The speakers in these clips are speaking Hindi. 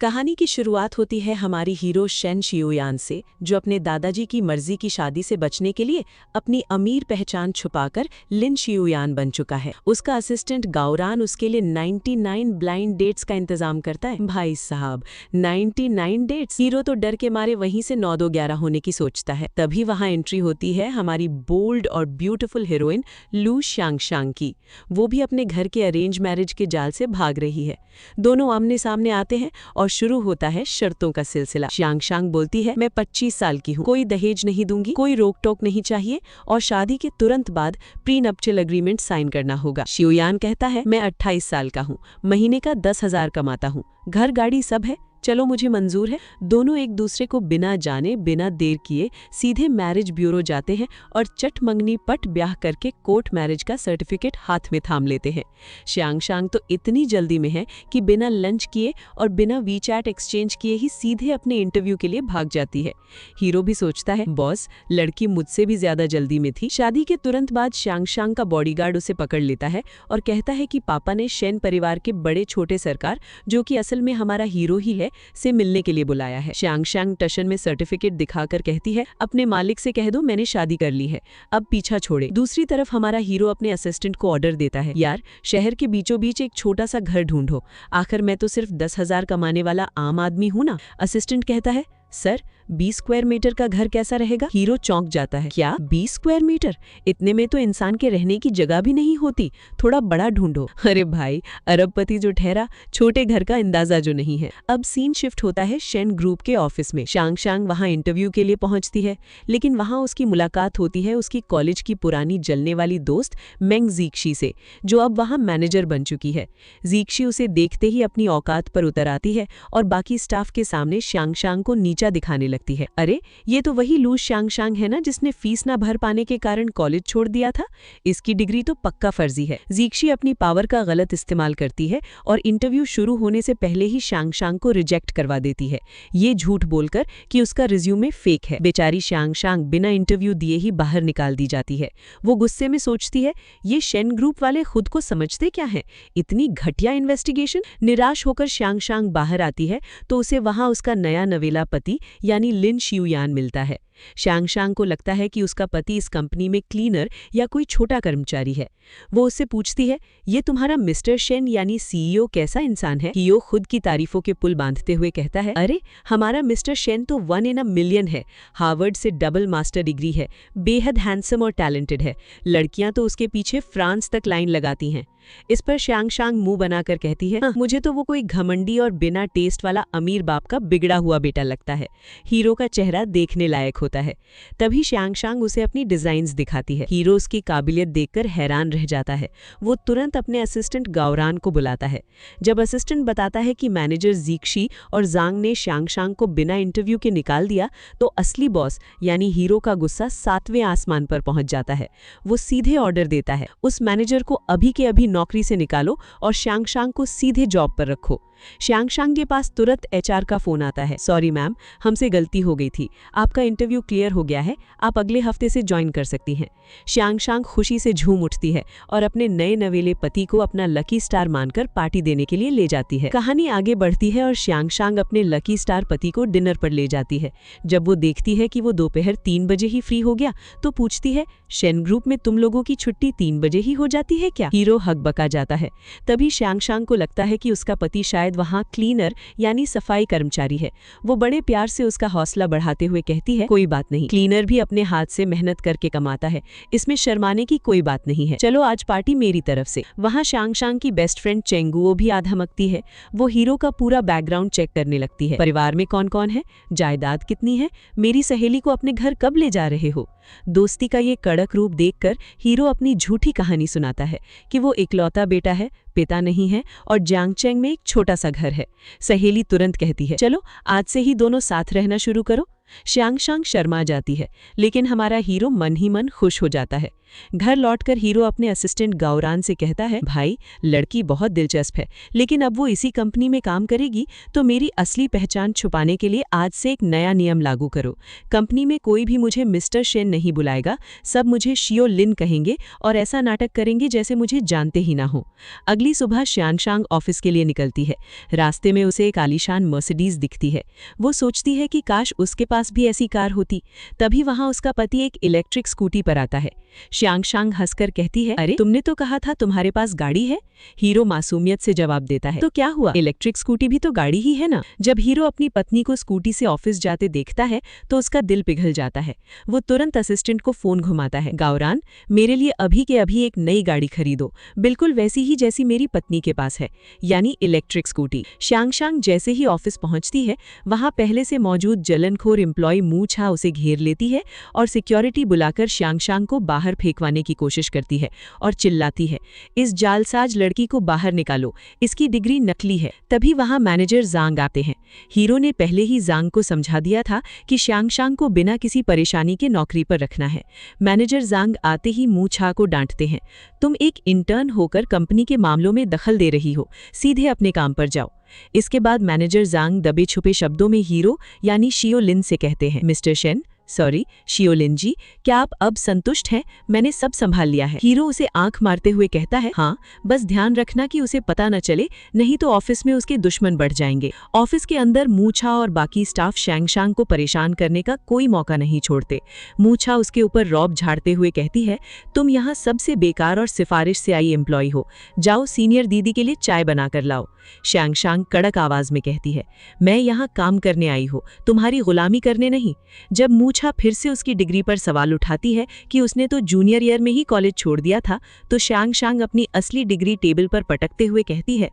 कहानी की शुरुआत होती है हमारी हीरो शेन शियुयान से, जो अपने दादाजी की मर्जी की शादी से बचने के लिए अपनी अमीर पहचान छुपाकर लिन शियुयान बन चुका है। उसका असिस्टेंट गाओरान उसके लिए 99 ब्लाइंड डेट्स का इंतजाम करता है। भाई साहब, 99 डेट्स! हीरो तो डर के मारे वहीं से 9-2-11 होने की सोचता है। तभी वहां एंट्री होती है हमारी बोल्ड और ब्यूटीफुल हीरोइन लू शांगशांग की। वो भी अपने घर के अरेंज मैरिज के जाल से भाग रही है। दोनों आमने सामने आते हैं और शुरू होता है शर्तों का सिलसिला। शांगशांग बोलती है, मैं 25 साल की हूँ, कोई दहेज नहीं दूंगी, कोई रोक टोक नहीं चाहिए और शादी के तुरंत बाद प्री नप्टियल एग्रीमेंट साइन करना होगा। शियुयान कहता है, मैं 28 साल का हूँ, महीने का 10,000 कमाता हूँ, घर गाड़ी सब है, चलो मुझे मंजूर है। दोनों एक दूसरे को बिना जाने बिना देर किए सीधे मैरिज ब्यूरो जाते हैं और चट मंगनी पट ब्याह करके कोर्ट मैरिज का सर्टिफिकेट हाथ में थाम लेते हैं। शांगशांग तो इतनी जल्दी में है कि बिना लंच किए और बिना वीचैट एक्सचेंज किए ही सीधे अपने इंटरव्यू के लिए भाग जाती है। हीरो भी सोचता है, बॉस, लड़की मुझसे भी ज्यादा जल्दी में थी। शादी के तुरंत बाद शांगशांग का बॉडीगार्ड उसे पकड़ लेता है और कहता है कि पापा ने शेन परिवार के बड़े छोटे सरकार, जो कि असल में हमारा हीरो ही है, से मिलने के लिए बुलाया है। शांगशांग टशन में सर्टिफिकेट दिखाकर कहती है, अपने मालिक से कह दो मैंने शादी कर ली है, अब पीछा छोड़े। दूसरी तरफ हमारा हीरो अपने असिस्टेंट को ऑर्डर देता है, यार शहर के बीचों बीच एक छोटा सा घर ढूंढो, आखिर मैं तो सिर्फ 10,000 कमाने वाला आम आदमी हूं ना। असिस्टेंट कहता है, सर 20 स्क्वायर मीटर का घर कैसा रहेगा? हीरो चौंक जाता है, क्या 20 स्क्वायर मीटर? इतने में तो इंसान के रहने की जगह भी नहीं होती, थोड़ा बड़ा ढूंढो। अरे भाई, अरबपति जो ठहरा, छोटे घर का अंदाजा जो नहीं है। अब सीन शिफ्ट होता है शेन ग्रुप के ऑफिस में। शांगशांग वहां इंटरव्यू के लिए पहुंचती है, लेकिन वहां उसकी मुलाकात होती है उसकी कॉलेज की पुरानी जलने वाली दोस्त मेंग जीक्शी से, जो अब वहां मैनेजर बन चुकी है। जीक्शी उसे देखते ही अपनी औकात पर उतर आती है और बाकी स्टाफ के सामने शांगशांग को नीचा दिखाने लगती है। अरे, ये तो वही लू शांगशांग है ना जिसने फीस ना भर पाने के कारण कॉलेज छोड़ दिया था, इसकी डिग्री तो पक्का फर्जी है। जीक्शी अपनी पावर का गलत इस्तेमाल करती है और इंटरव्यू शुरू होने से पहले ही शांगशांग को रिजेक्ट करवा देती है, ये झूठ बोलकर कि उसका रिज्यूमे फेक है। बेचारी शांगशांग बिना इंटरव्यू दिए ही बाहर निकाल दी जाती है। वो गुस्से में सोचती है, ये शेन ग्रुप वाले खुद को समझते क्या है, इतनी घटिया इन्वेस्टिगेशन। निराश होकर शांगशांग बाहर आती है तो उसे वहां उसका नया नवेला पति यानी लिन शियुयान मिलता है। शांगशांग को लगता है कि उसका पति इस कंपनी में क्लीनर या कोई छोटा कर्मचारी है। वो उससे पूछती है, ये तुम्हारा मिस्टर शेन यानी सीईओ कैसा इंसान है? हीरो खुद की तारीफों के पुल बांधते हुए कहता है, अरे हमारा मिस्टर शेन तो 1 in a million है, हार्वर्ड से डबल मास्टर डिग्री है, बेहद हैंडसम और टैलेंटेड है, लड़कियां तो उसके पीछे फ्रांस तक लाइन लगाती हैं। इस पर शांगशांग मुंह बनाकर कहती है, मुझे तो वो कोई घमंडी और बिना टेस्ट वाला अमीर बाप का बिगड़ा हुआ बेटा लगता है। हीरो का चेहरा देखने लायक होता है। तभी शांगशांग उसे अपनी डिजाइन्स दिखाती है। हीरो उसकी काबिलियत देखकर हैरान रह जाता है। वो तुरंत अपने असिस्टेंट गाओरान को बुलाता है। जब असिस्टेंट बताता है कि मैनेजर जीक्शी और जांग ने शांगशांग को बिना इंटरव्यू के निकाल दिया, तो असली बॉस यानी हीरो का गुस्सा 7वें आसमान पर पहुंच जाता है। वो सीधे ऑर्डर देता है, उस मैनेजर को अभी के अभी नौकरी से निकालो और शांगशांग को सीधे जॉब पर रखो। शांगशांग के पास तुरंत एचआर का फोन आता है, सॉरी मैम, हमसे गलती हो गई थी, आपका इंटरव्यू क्लियर हो गया है, आप अगले हफ्ते से ज्वाइन कर सकती हैं। शांगशांग खुशी से झूम उठती है और अपने नए नवेले पति को अपना लकी स्टार मानकर पार्टी देने के लिए ले जाती है। कहानी आगे बढ़ती है और शांगशांग अपने लकी स्टार पति को डिनर पर ले जाती है। जब वो देखती है कि वो दोपहर 3 बजे ही फ्री हो गया, तो पूछती है, शेन ग्रुप में तुम लोगों की छुट्टी 3 बजे ही हो जाती है क्या? हीरो हकबका जाता है। तभी शांगशांग को लगता है कि उसका पति शायद वहां क्लीनर यानी सफाई कर्मचारी है। वो बड़े प्यार से उसका हौसला बढ़ाते हुए कहती है, कोई बात नहीं, क्लीनर भी अपने हाथ से मेहनत करके कमाता है, इसमें शर्माने की कोई बात नहीं है, चलो आज पार्टी मेरी तरफ से। वहां शांगशांग की बेस्ट फ्रेंड चेंगुओ भी आधा मकती है। वो हीरो का पूरा बैकग्राउंड चेक करने लगती है, परिवार में कौन कौन है, जायदाद कितनी है, मेरी सहेली को अपने घर कब ले जा रहे हो। दोस्ती का ये कड़क रूप देखकर हीरो अपनी झूठी कहानी सुनाता है कि वो इकलौता बेटा है, पिता नहीं है और जांगचेंग में एक छोटा सा घर है। सहेली तुरंत कहती है, चलो आज से ही दोनों साथ रहना शुरू करो। श्यांगशांग शर्मा जाती है, लेकिन हमारा हीरो मन ही मन खुश हो जाता है। घर लौटकर हीरो अपने असिस्टेंट गावरान से कहता है, भाई लड़की बहुत दिलचस्प है, लेकिन अब वो इसी कंपनी में काम करेगी, तो मेरी असली पहचान छुपाने के लिए आज से एक नया नियम लागू करो। कंपनी में कोई भी मुझे मिस्टर शेन नहीं बुलाएगा, सब मुझे शियो लिन कहेंगे और ऐसा नाटक करेंगे जैसे मुझे जानते ही ना हो। अगली सुबह श्यांगशांग ऑफिस के लिए निकलती है। रास्ते में उसे एक आलीशान मर्सिडीज दिखती है। वो सोचती है कि काश उसके पास भी ऐसी कार होती। तभी वहां उसका पति एक इलेक्ट्रिक स्कूटी पर आता है। श्यांगशांग हंसकर कहती है, अरे तुमने तो कहा था तुम्हारे पास गाड़ी है। हीरो मासूमियत से जवाब देता है, तो क्या हुआ, इलेक्ट्रिक स्कूटी भी तो गाड़ी ही है ना। जब हीरो अपनी पत्नी को स्कूटी से ऑफिस जाते देखता है तो उसका दिल पिघल जाता है। वो तुरंत असिस्टेंट को फोन घुमाता है, गावरान मेरे लिए अभी के अभी एक नई गाड़ी खरीदो, बिल्कुल वैसी ही जैसी मेरी पत्नी के पास है, यानी इलेक्ट्रिक स्कूटी। श्यांगशांग जैसे ही ऑफिस पहुंचती है, वहां पहले से मौजूद जलनखोर एम्प्लॉय मूछा उसे घेर लेती है और सिक्योरिटी बुलाकर श्यांगशांग को बाहर फेंकवाने की कोशिश करती है और चिल्लाती है, इस जालसाज लड़की को बाहर निकालो, इसकी डिग्री नकली है। तभी वहां मैनेजर जांग आते हैं। हीरो ने पहले ही जांग को समझा दिया था कि श्यांगशांग को बिना किसी परेशानी के नौकरी पर रखना है। मैनेजर जांग आते ही मूछा को डांटते हैं, तुम एक इंटर्न होकर कंपनी के मामलों में दखल दे रही हो, सीधे अपने काम पर जाओ। इसके बाद मैनेजर जांग दबे छुपे शब्दों में हीरो यानी शियो लिन से कहते हैं, मिस्टर शेन, सॉरी शियो लिन जी, क्या आप अब संतुष्ट हैं? मैंने सब संभाल लिया है। हीरो उसे आंख मारते हुए कहता है, हाँ, बस ध्यान रखना कि उसे पता न चले, नहीं तो ऑफिस में उसके दुश्मन बढ़ जाएंगे। ऑफिस के अंदर मूछा और बाकी स्टाफ श्यांगशांग को परेशान करने का कोई मौका नहीं छोड़ते। मूछा उसके ऊपर रौब झाड़ते हुए कहती है, तुम यहाँ सबसे बेकार और सिफारिश से आई एम्प्लॉय हो, जाओ सीनियर दीदी के लिए चाय बनाकर लाओ। श्यांगशांग कड़क आवाज में कहती है, मैं यहाँ काम करने आई हूँ, तुम्हारी गुलामी करने नहीं। जब मूछा फिर से उसकी डिग्री पर सवाल उठाती है कि उसने तो जूनियर ईयर में ही कॉलेज छोड़ दिया था, तो श्यांगशांग अपनी असली डिग्री टेबल पर पटकते हुए कहती है,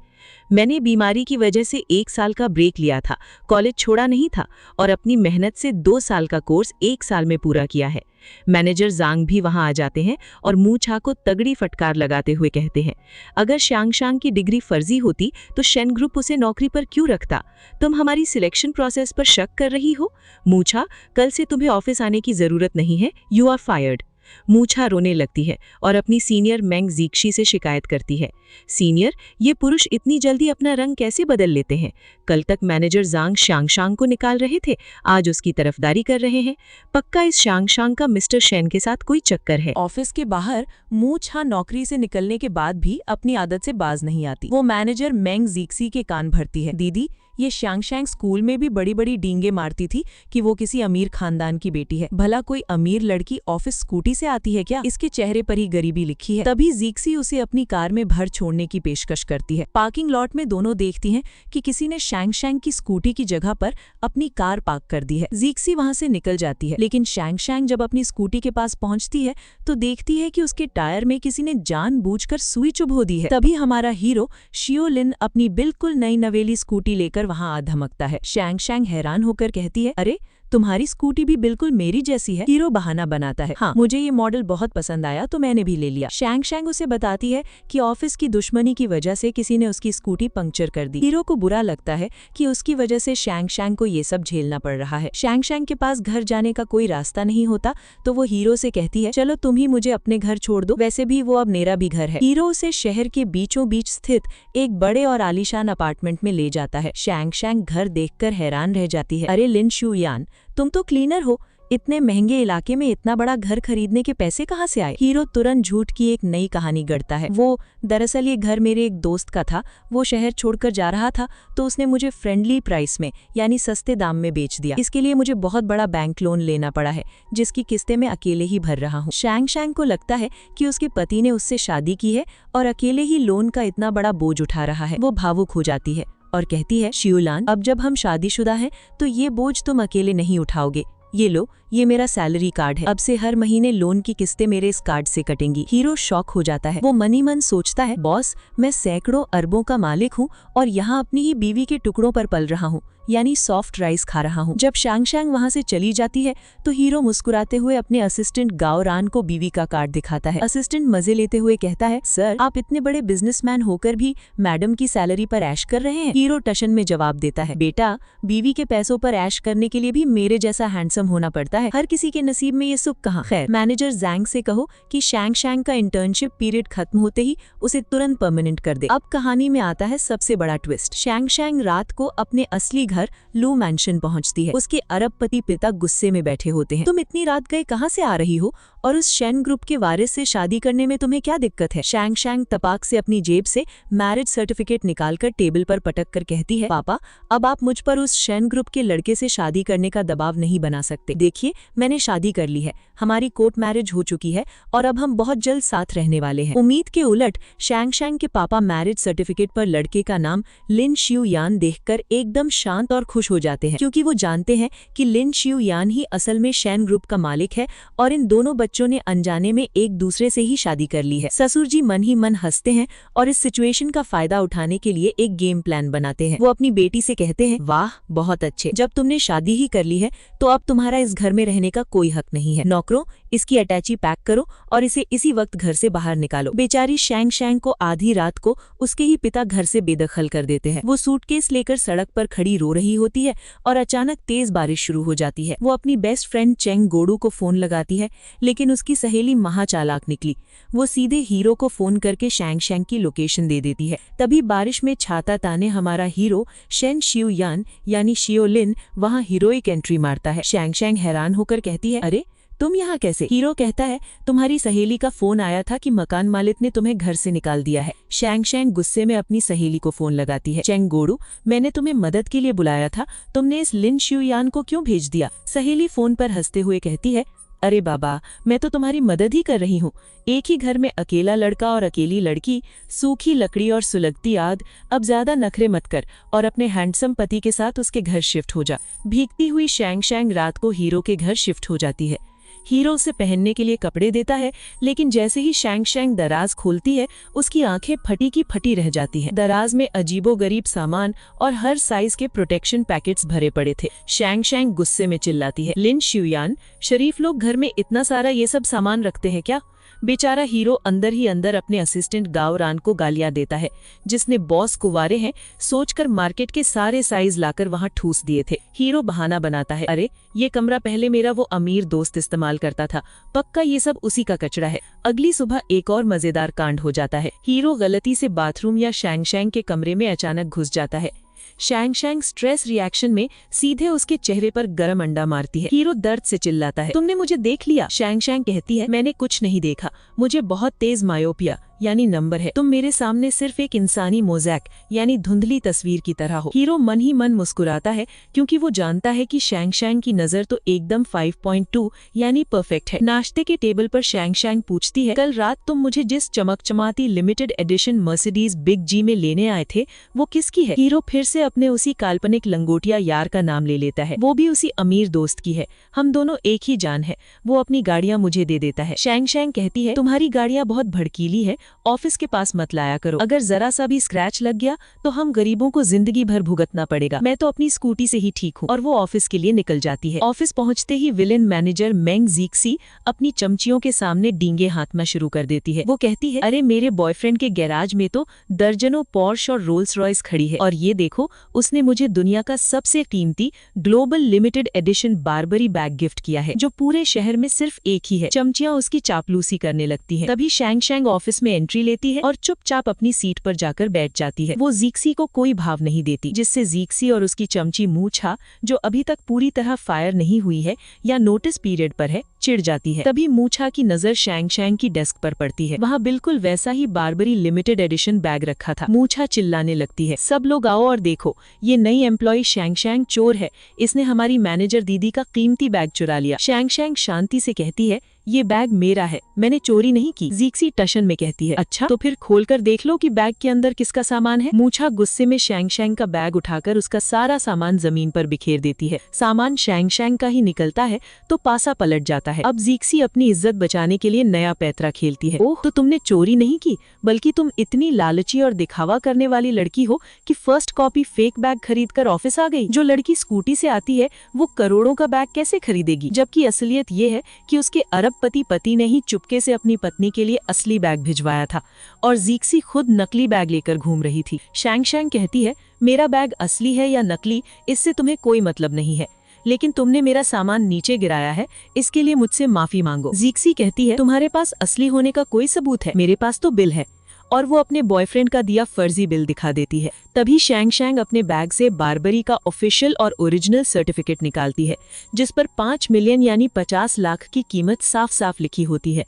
मैंने बीमारी की वजह से 1 साल का ब्रेक लिया था, कॉलेज छोड़ा नहीं था और अपनी मेहनत से 2 साल का कोर्स 1 साल में पूरा किया है। मैनेजर जांग भी वहां आ जाते हैं और मूछा को तगड़ी फटकार लगाते हुए कहते हैं, अगर श्यांगशांग की डिग्री फर्जी होती तो शेन ग्रुप उसे नौकरी पर क्यों रखता? तुम हमारी सिलेक्शन प्रोसेस पर शक कर रही हो? मूछा, कल से तुम्हें ऑफिस आने की जरूरत नहीं है, यू आर फायर्ड। मूछा रोने लगती है और अपनी सीनियर मैंग जीक्शी से शिकायत करती है, सीनियर, ये पुरुष इतनी जल्दी अपना रंग कैसे बदल लेते हैं? कल तक मैनेजर जांग श्यांगशांग को निकाल रहे थे, आज उसकी तरफदारी कर रहे हैं। पक्का इस श्यांगशांग का मिस्टर शेन के साथ कोई चक्कर है। ऑफिस के बाहर मूछा नौकरी से निकलने के बाद भी अपनी आदत से बाज नहीं आती। वो मैनेजर मैंग जीक्सी के कान भरती है, दीदी, ये श्यांगशांग स्कूल में भी बड़ी बड़ी डींगे मारती थी कि वो किसी अमीर खानदान की बेटी है। भला कोई अमीर लड़की ऑफिस स्कूटी से आती है क्या? इसके चेहरे पर ही गरीबी लिखी है। तभी जीक्सी उसे अपनी कार में भर छोड़ने की पेशकश करती है। पार्किंग लॉट में दोनों देखती हैं कि किसी ने श्यांगशांग की स्कूटी की जगह पर अपनी कार पार्क कर दी है। जीक्सी वहां से निकल जाती है, लेकिन श्यांगशांग जब अपनी स्कूटी के पास पहुंचती है तो देखती है कि उसके टायर में किसी ने जानबूझकर सुई चुभो दी है। तभी हमारा हीरो शियो लिन अपनी बिल्कुल नई नवेली स्कूटी लेकर वहां आ धमकता है। श्यांगशांग हैरान होकर कहती है, अरे तुम्हारी स्कूटी भी बिल्कुल मेरी जैसी है। हीरो बहाना बनाता है, हाँ, मुझे ये मॉडल बहुत पसंद आया तो मैंने भी ले लिया। श्यांगशांग उसे बताती है कि ऑफिस की दुश्मनी की वजह से किसी ने उसकी स्कूटी पंक्चर कर दी। हीरो को बुरा लगता है कि उसकी वजह से श्यांगशांग को ये सब झेलना पड़ रहा है। श्यांगशांग के पास घर जाने का कोई रास्ता नहीं होता तो वो हीरो से कहती है, चलो तुम ही मुझे अपने घर छोड़ दो, वैसे भी वो अब मेरा भी घर है। हीरो उसे शहर के बीचों बीच स्थित एक बड़े और आलीशान अपार्टमेंट में ले जाता है। श्यांगशांग घर देखकर हैरान रह जाती है, अरे लिन शुयान, तुम तो क्लीनर हो, इतने महंगे इलाके में इतना बड़ा घर खरीदने के पैसे कहाँ से आए? हीरो तुरंत झूठ की एक नई कहानी गढ़ता है। वो दरअसल ये घर मेरे एक दोस्त का था, वो शहर छोड़कर जा रहा था तो उसने मुझे फ्रेंडली प्राइस में यानी सस्ते दाम में बेच दिया। इसके लिए मुझे बहुत बड़ा बैंक लोन लेना पड़ा है जिसकी किस्तें मैं अकेले ही भर रहा हूँ। श्यांगशांग को लगता है कि उसके पति ने उससे शादी की है और अकेले ही लोन का इतना बड़ा बोझ उठा रहा है। वो भावुक हो जाती है और कहती है, शियोलान, अब जब हम शादीशुदा हैं तो ये बोझ तुम अकेले नहीं उठाओगे, ये लो, ये मेरा सैलरी कार्ड है, अब से हर महीने लोन की किस्तें मेरे इस कार्ड से कटेंगी। हीरो शॉक हो जाता है। वो मनी मन सोचता है, बॉस, मैं सैकड़ों अरबों का मालिक हूँ और यहाँ अपनी ही बीवी के टुकड़ों पर पल रहा हूँ, यानी सॉफ्ट राइस खा रहा हूँ। जब शांग शांग वहाँ से चली जाती है तो हीरो मुस्कुराते हुए अपने असिस्टेंट गाओ रान को बीवी का कार्ड दिखाता है। असिस्टेंट मजे लेते हुए कहता है, सर, आप इतने बड़े बिजनेसमैन होकर भी मैडम की सैलरी पर ऐश कर रहे हैं। हीरो टशन में जवाब देता है, बेटा, बीवी के पैसों पर ऐश करने के लिए भी मेरे जैसा हैंडसम होना पड़ता है, हर किसी के नसीब में ये सुख कहाँ। खैर, मैनेजर जैंग से कहो कि शैंग शैंग का इंटर्नशिप पीरियड खत्म होते ही उसे तुरंत परमानेंट कर दे। अब कहानी में आता है सबसे बड़ा ट्विस्ट। शैंग शैंग रात को अपने असली घर लू मैंशन पहुंचती है। उसके अरबपति पिता गुस्से में बैठे होते हैं। तुम इतनी रात गए कहाँ से आ रही हो और उस शेन ग्रुप के वारिस से शादी करने में तुम्हें क्या दिक्कत है? शैंग शैंग तपाक से अपनी जेब से मैरिज सर्टिफिकेट निकालकर टेबल पर पटक कर कहती है, पापा, अब आप मुझ पर उस शेन ग्रुप के लड़के से शादी करने का दबाव नहीं बना सकते। देखिए, मैंने शादी कर ली है, हमारी कोर्ट मैरिज हो चुकी है और अब हम बहुत जल्द साथ रहने वाले हैं। उम्मीद के उलट शैंग शैंग के पापा मैरिज सर्टिफिकेट पर लड़के का नाम लिन शियू यान देखकर एकदम शांत और खुश हो जाते हैं, क्योंकि वो जानते हैं कि लिन शियू यान ही असल में शेन ग्रुप का मालिक है और इन दोनों बच्चों ने अनजाने में एक दूसरे से ही शादी कर ली है। ससुर जी मन ही मन हंसते हैं और इस सिचुएशन का फायदा उठाने के लिए एक गेम प्लान बनाते हैं। वो अपनी बेटी से कहते हैं, वाह, बहुत अच्छे, जब तुमने शादी ही कर ली है तो अब तुम्हारा इस घर में रहने का कोई हक नहीं है। नौकरों, इसकी अटैची पैक करो और इसे इसी वक्त घर से बाहर निकालो। बेचारी शैंग शैंग को आधी रात को उसके ही पिता घर से बेदखल कर देते हैं। वो सूटकेस लेकर सड़क पर खड़ी रो रही होती है और अचानक तेज बारिश शुरू हो जाती है। वो अपनी बेस्ट फ्रेंड चेंग गोडू को फोन लगाती है, लेकिन उसकी सहेली महाचालाक निकली। वो सीधे हीरो को फोन करके शैंग शैंग की लोकेशन दे देती है। तभी बारिश में छाता ताने हमारा हीरो शेन शियू यान यानी शियो लिन वहाँ हीरोइक एंट्री मारता है। शैंग शैंग हैरान होकर कहती है, अरे, तुम यहाँ कैसे? हीरो कहता है, तुम्हारी सहेली का फोन आया था कि मकान मालिक ने तुम्हें घर से निकाल दिया है। शैंग शैंग गुस्से में अपनी सहेली को फोन लगाती है, चेंग गोडू, मैंने तुम्हें मदद के लिए बुलाया था, तुमने इस लिन शियू यान को क्यों भेज दिया? सहेली फोन पर हंसते हुए कहती है, अरे बाबा, मैं तो तुम्हारी मदद ही कर रही हूँ। एक ही घर में अकेला लड़का और अकेली लड़की, सूखी लकड़ी और सुलगती आग। अब ज्यादा नखरे मत कर और अपने हैंडसम पति के साथ उसके घर शिफ्ट हो जा। भीगती हुई शैंग शैंग रात को हीरो के घर शिफ्ट हो जाती है। हीरो उसे पहनने के लिए कपड़े देता है, लेकिन जैसे ही शैंग शैंग दराज खोलती है उसकी आंखें फटी की फटी रह जाती हैं। दराज में अजीबोगरीब सामान और हर साइज के प्रोटेक्शन पैकेट्स भरे पड़े थे। शैंग शैंग गुस्से में चिल्लाती है, लिन शियू यान, शरीफ लोग घर में इतना सारा ये सब सामान रखते हैं क्या? बेचारा हीरो अंदर ही अंदर अपने असिस्टेंट गाओ रान को गालियां देता है, जिसने बॉस कुंवारे हैं सोचकर मार्केट के सारे साइज लाकर वहां ठूस दिए थे। हीरो बहाना बनाता है, अरे, ये कमरा पहले मेरा वो अमीर दोस्त इस्तेमाल करता था, पक्का ये सब उसी का कचरा है। अगली सुबह एक और मजेदार कांड हो जाता है। हीरो गलती से बाथरूम या शैंग शैंग के कमरे में अचानक घुस जाता है। शैंग शैंग स्ट्रेस रिएक्शन में सीधे उसके चेहरे पर गरम अंडा मारती है। हीरो दर्द से चिल्लाता है, तुमने मुझे देख लिया? शैंग शैंग कहती है, मैंने कुछ नहीं देखा, मुझे बहुत तेज मायोपिया यानी नंबर है। तुम मेरे सामने सिर्फ एक इंसानी मोज़ैक यानी धुंधली तस्वीर की तरह हो। हीरो मन ही मन मुस्कुराता है, क्योंकि वो जानता है कि शैंग शैंग की नजर तो एकदम 5.2 यानी परफेक्ट है। नाश्ते के टेबल पर शैंग शैंग पूछती है, कल रात तुम मुझे जिस चमकचमाती लिमिटेड एडिशन मर्सिडीज बिग जी में लेने आए थे, वो किसकी है? हीरो फिर से अपने उसी काल्पनिक लंगोटिया यार का नाम ले लेता है, वो भी उसी अमीर दोस्त की है। हम दोनों एक ही जान है। वो अपनी गाड़ियां मुझे दे देता है। शैंग शैंग कहती है, तुम्हारी गाड़ियां बहुत भड़कीली है, ऑफिस के पास मत लाया करो, अगर जरा सा भी स्क्रैच लग गया तो हम गरीबों को जिंदगी भर भुगतना पड़ेगा। मैं तो अपनी स्कूटी से ही ठीक हूँ। और वो ऑफिस के लिए निकल जाती है। ऑफिस पहुँचते ही विलेन मैनेजर मेंग जीक्सी अपनी चमचियों के सामने डींगे हाथना शुरू कर देती है। वो कहती है, अरे, मेरे बॉयफ्रेंड के गैराज में तो दर्जनों पोर्श और रोल्स रॉयस खड़ी है, और ये देखो, उसने मुझे दुनिया का सबसे कीमती global limited edition Barbari bag gift किया है, जो पूरे शहर में सिर्फ एक ही है। चमचियां उसकी चापलूसी करने लगती हैं। तभी शैंग शैंग ऑफिस में एंट्री लेती है और चुपचाप अपनी सीट पर जाकर बैठ जाती है। वो जीक्सी को कोई भाव नहीं देती, जिससे जीक्सी और उसकी चमची मूछा, जो अभी तक पूरी तरह फायर नहीं हुई है या नोटिस पीरियड पर है, चिढ़ जाती है। तभी मूछा की नजर शैंग शैंग की डेस्क पर पड़ती है। वहाँ बिल्कुल वैसा ही बारबरी लिमिटेड एडिशन बैग रखा था। मूछा चिल्लाने लगती है, सब लोग आओ और देखो, ये नई एम्प्लॉय शैंग शैंग चोर है, इसने हमारी मैनेजर दीदी का कीमती बैग चुरा लिया। शैंग शैंग शांति से कहती है, ये बैग मेरा है, मैंने चोरी नहीं की, जीक्सी टशन में कहती है। अच्छा, तो फिर खोलकर देख लो कि बैग के अंदर किसका सामान है। मूछा गुस्से में शैंग शैंग का बैग उठाकर उसका सारा सामान जमीन पर बिखेर देती है। सामान शैंग शैंग का ही निकलता है तो पासा पलट जाता है। अब जीक्सी अपनी इज्जत बचाने के लिए नया पैतरा खेलती है। ओह, तो तुमने चोरी नहीं की, बल्कि तुम इतनी लालची और दिखावा करने वाली लड़की हो कि फर्स्ट कॉपी फेक बैग खरीद कर ऑफिस आ गई। जो लड़की स्कूटी से आती है वो करोड़ों का बैग कैसे खरीदेगी, जबकि असलियत ये है कि उसके अरबपति पति ने ही चुपके से अपनी पत्नी के लिए असली बैग भिजवाया था और जीक्सी खुद नकली बैग लेकर घूम रही थी। शैंग शैंग कहती है, मेरा बैग असली है या नकली इससे तुम्हें कोई मतलब नहीं है, लेकिन तुमने मेरा सामान नीचे गिराया है, इसके लिए मुझसे माफी मांगो। जीक्सी कहती है, तुम्हारे पास असली होने का कोई सबूत है? मेरे पास तो बिल है। और वो अपने बॉयफ्रेंड का दिया फर्जी बिल दिखा देती है। तभी शैंग शैंग अपने बैग से बारबरी का ऑफिशियल और ओरिजिनल सर्टिफिकेट निकालती है, जिस पर 5 मिलियन यानी 50 लाख की कीमत साफ साफ लिखी होती है।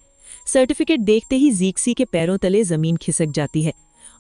सर्टिफिकेट देखते ही जीक्सी के पैरों तले जमीन खिसक जाती है।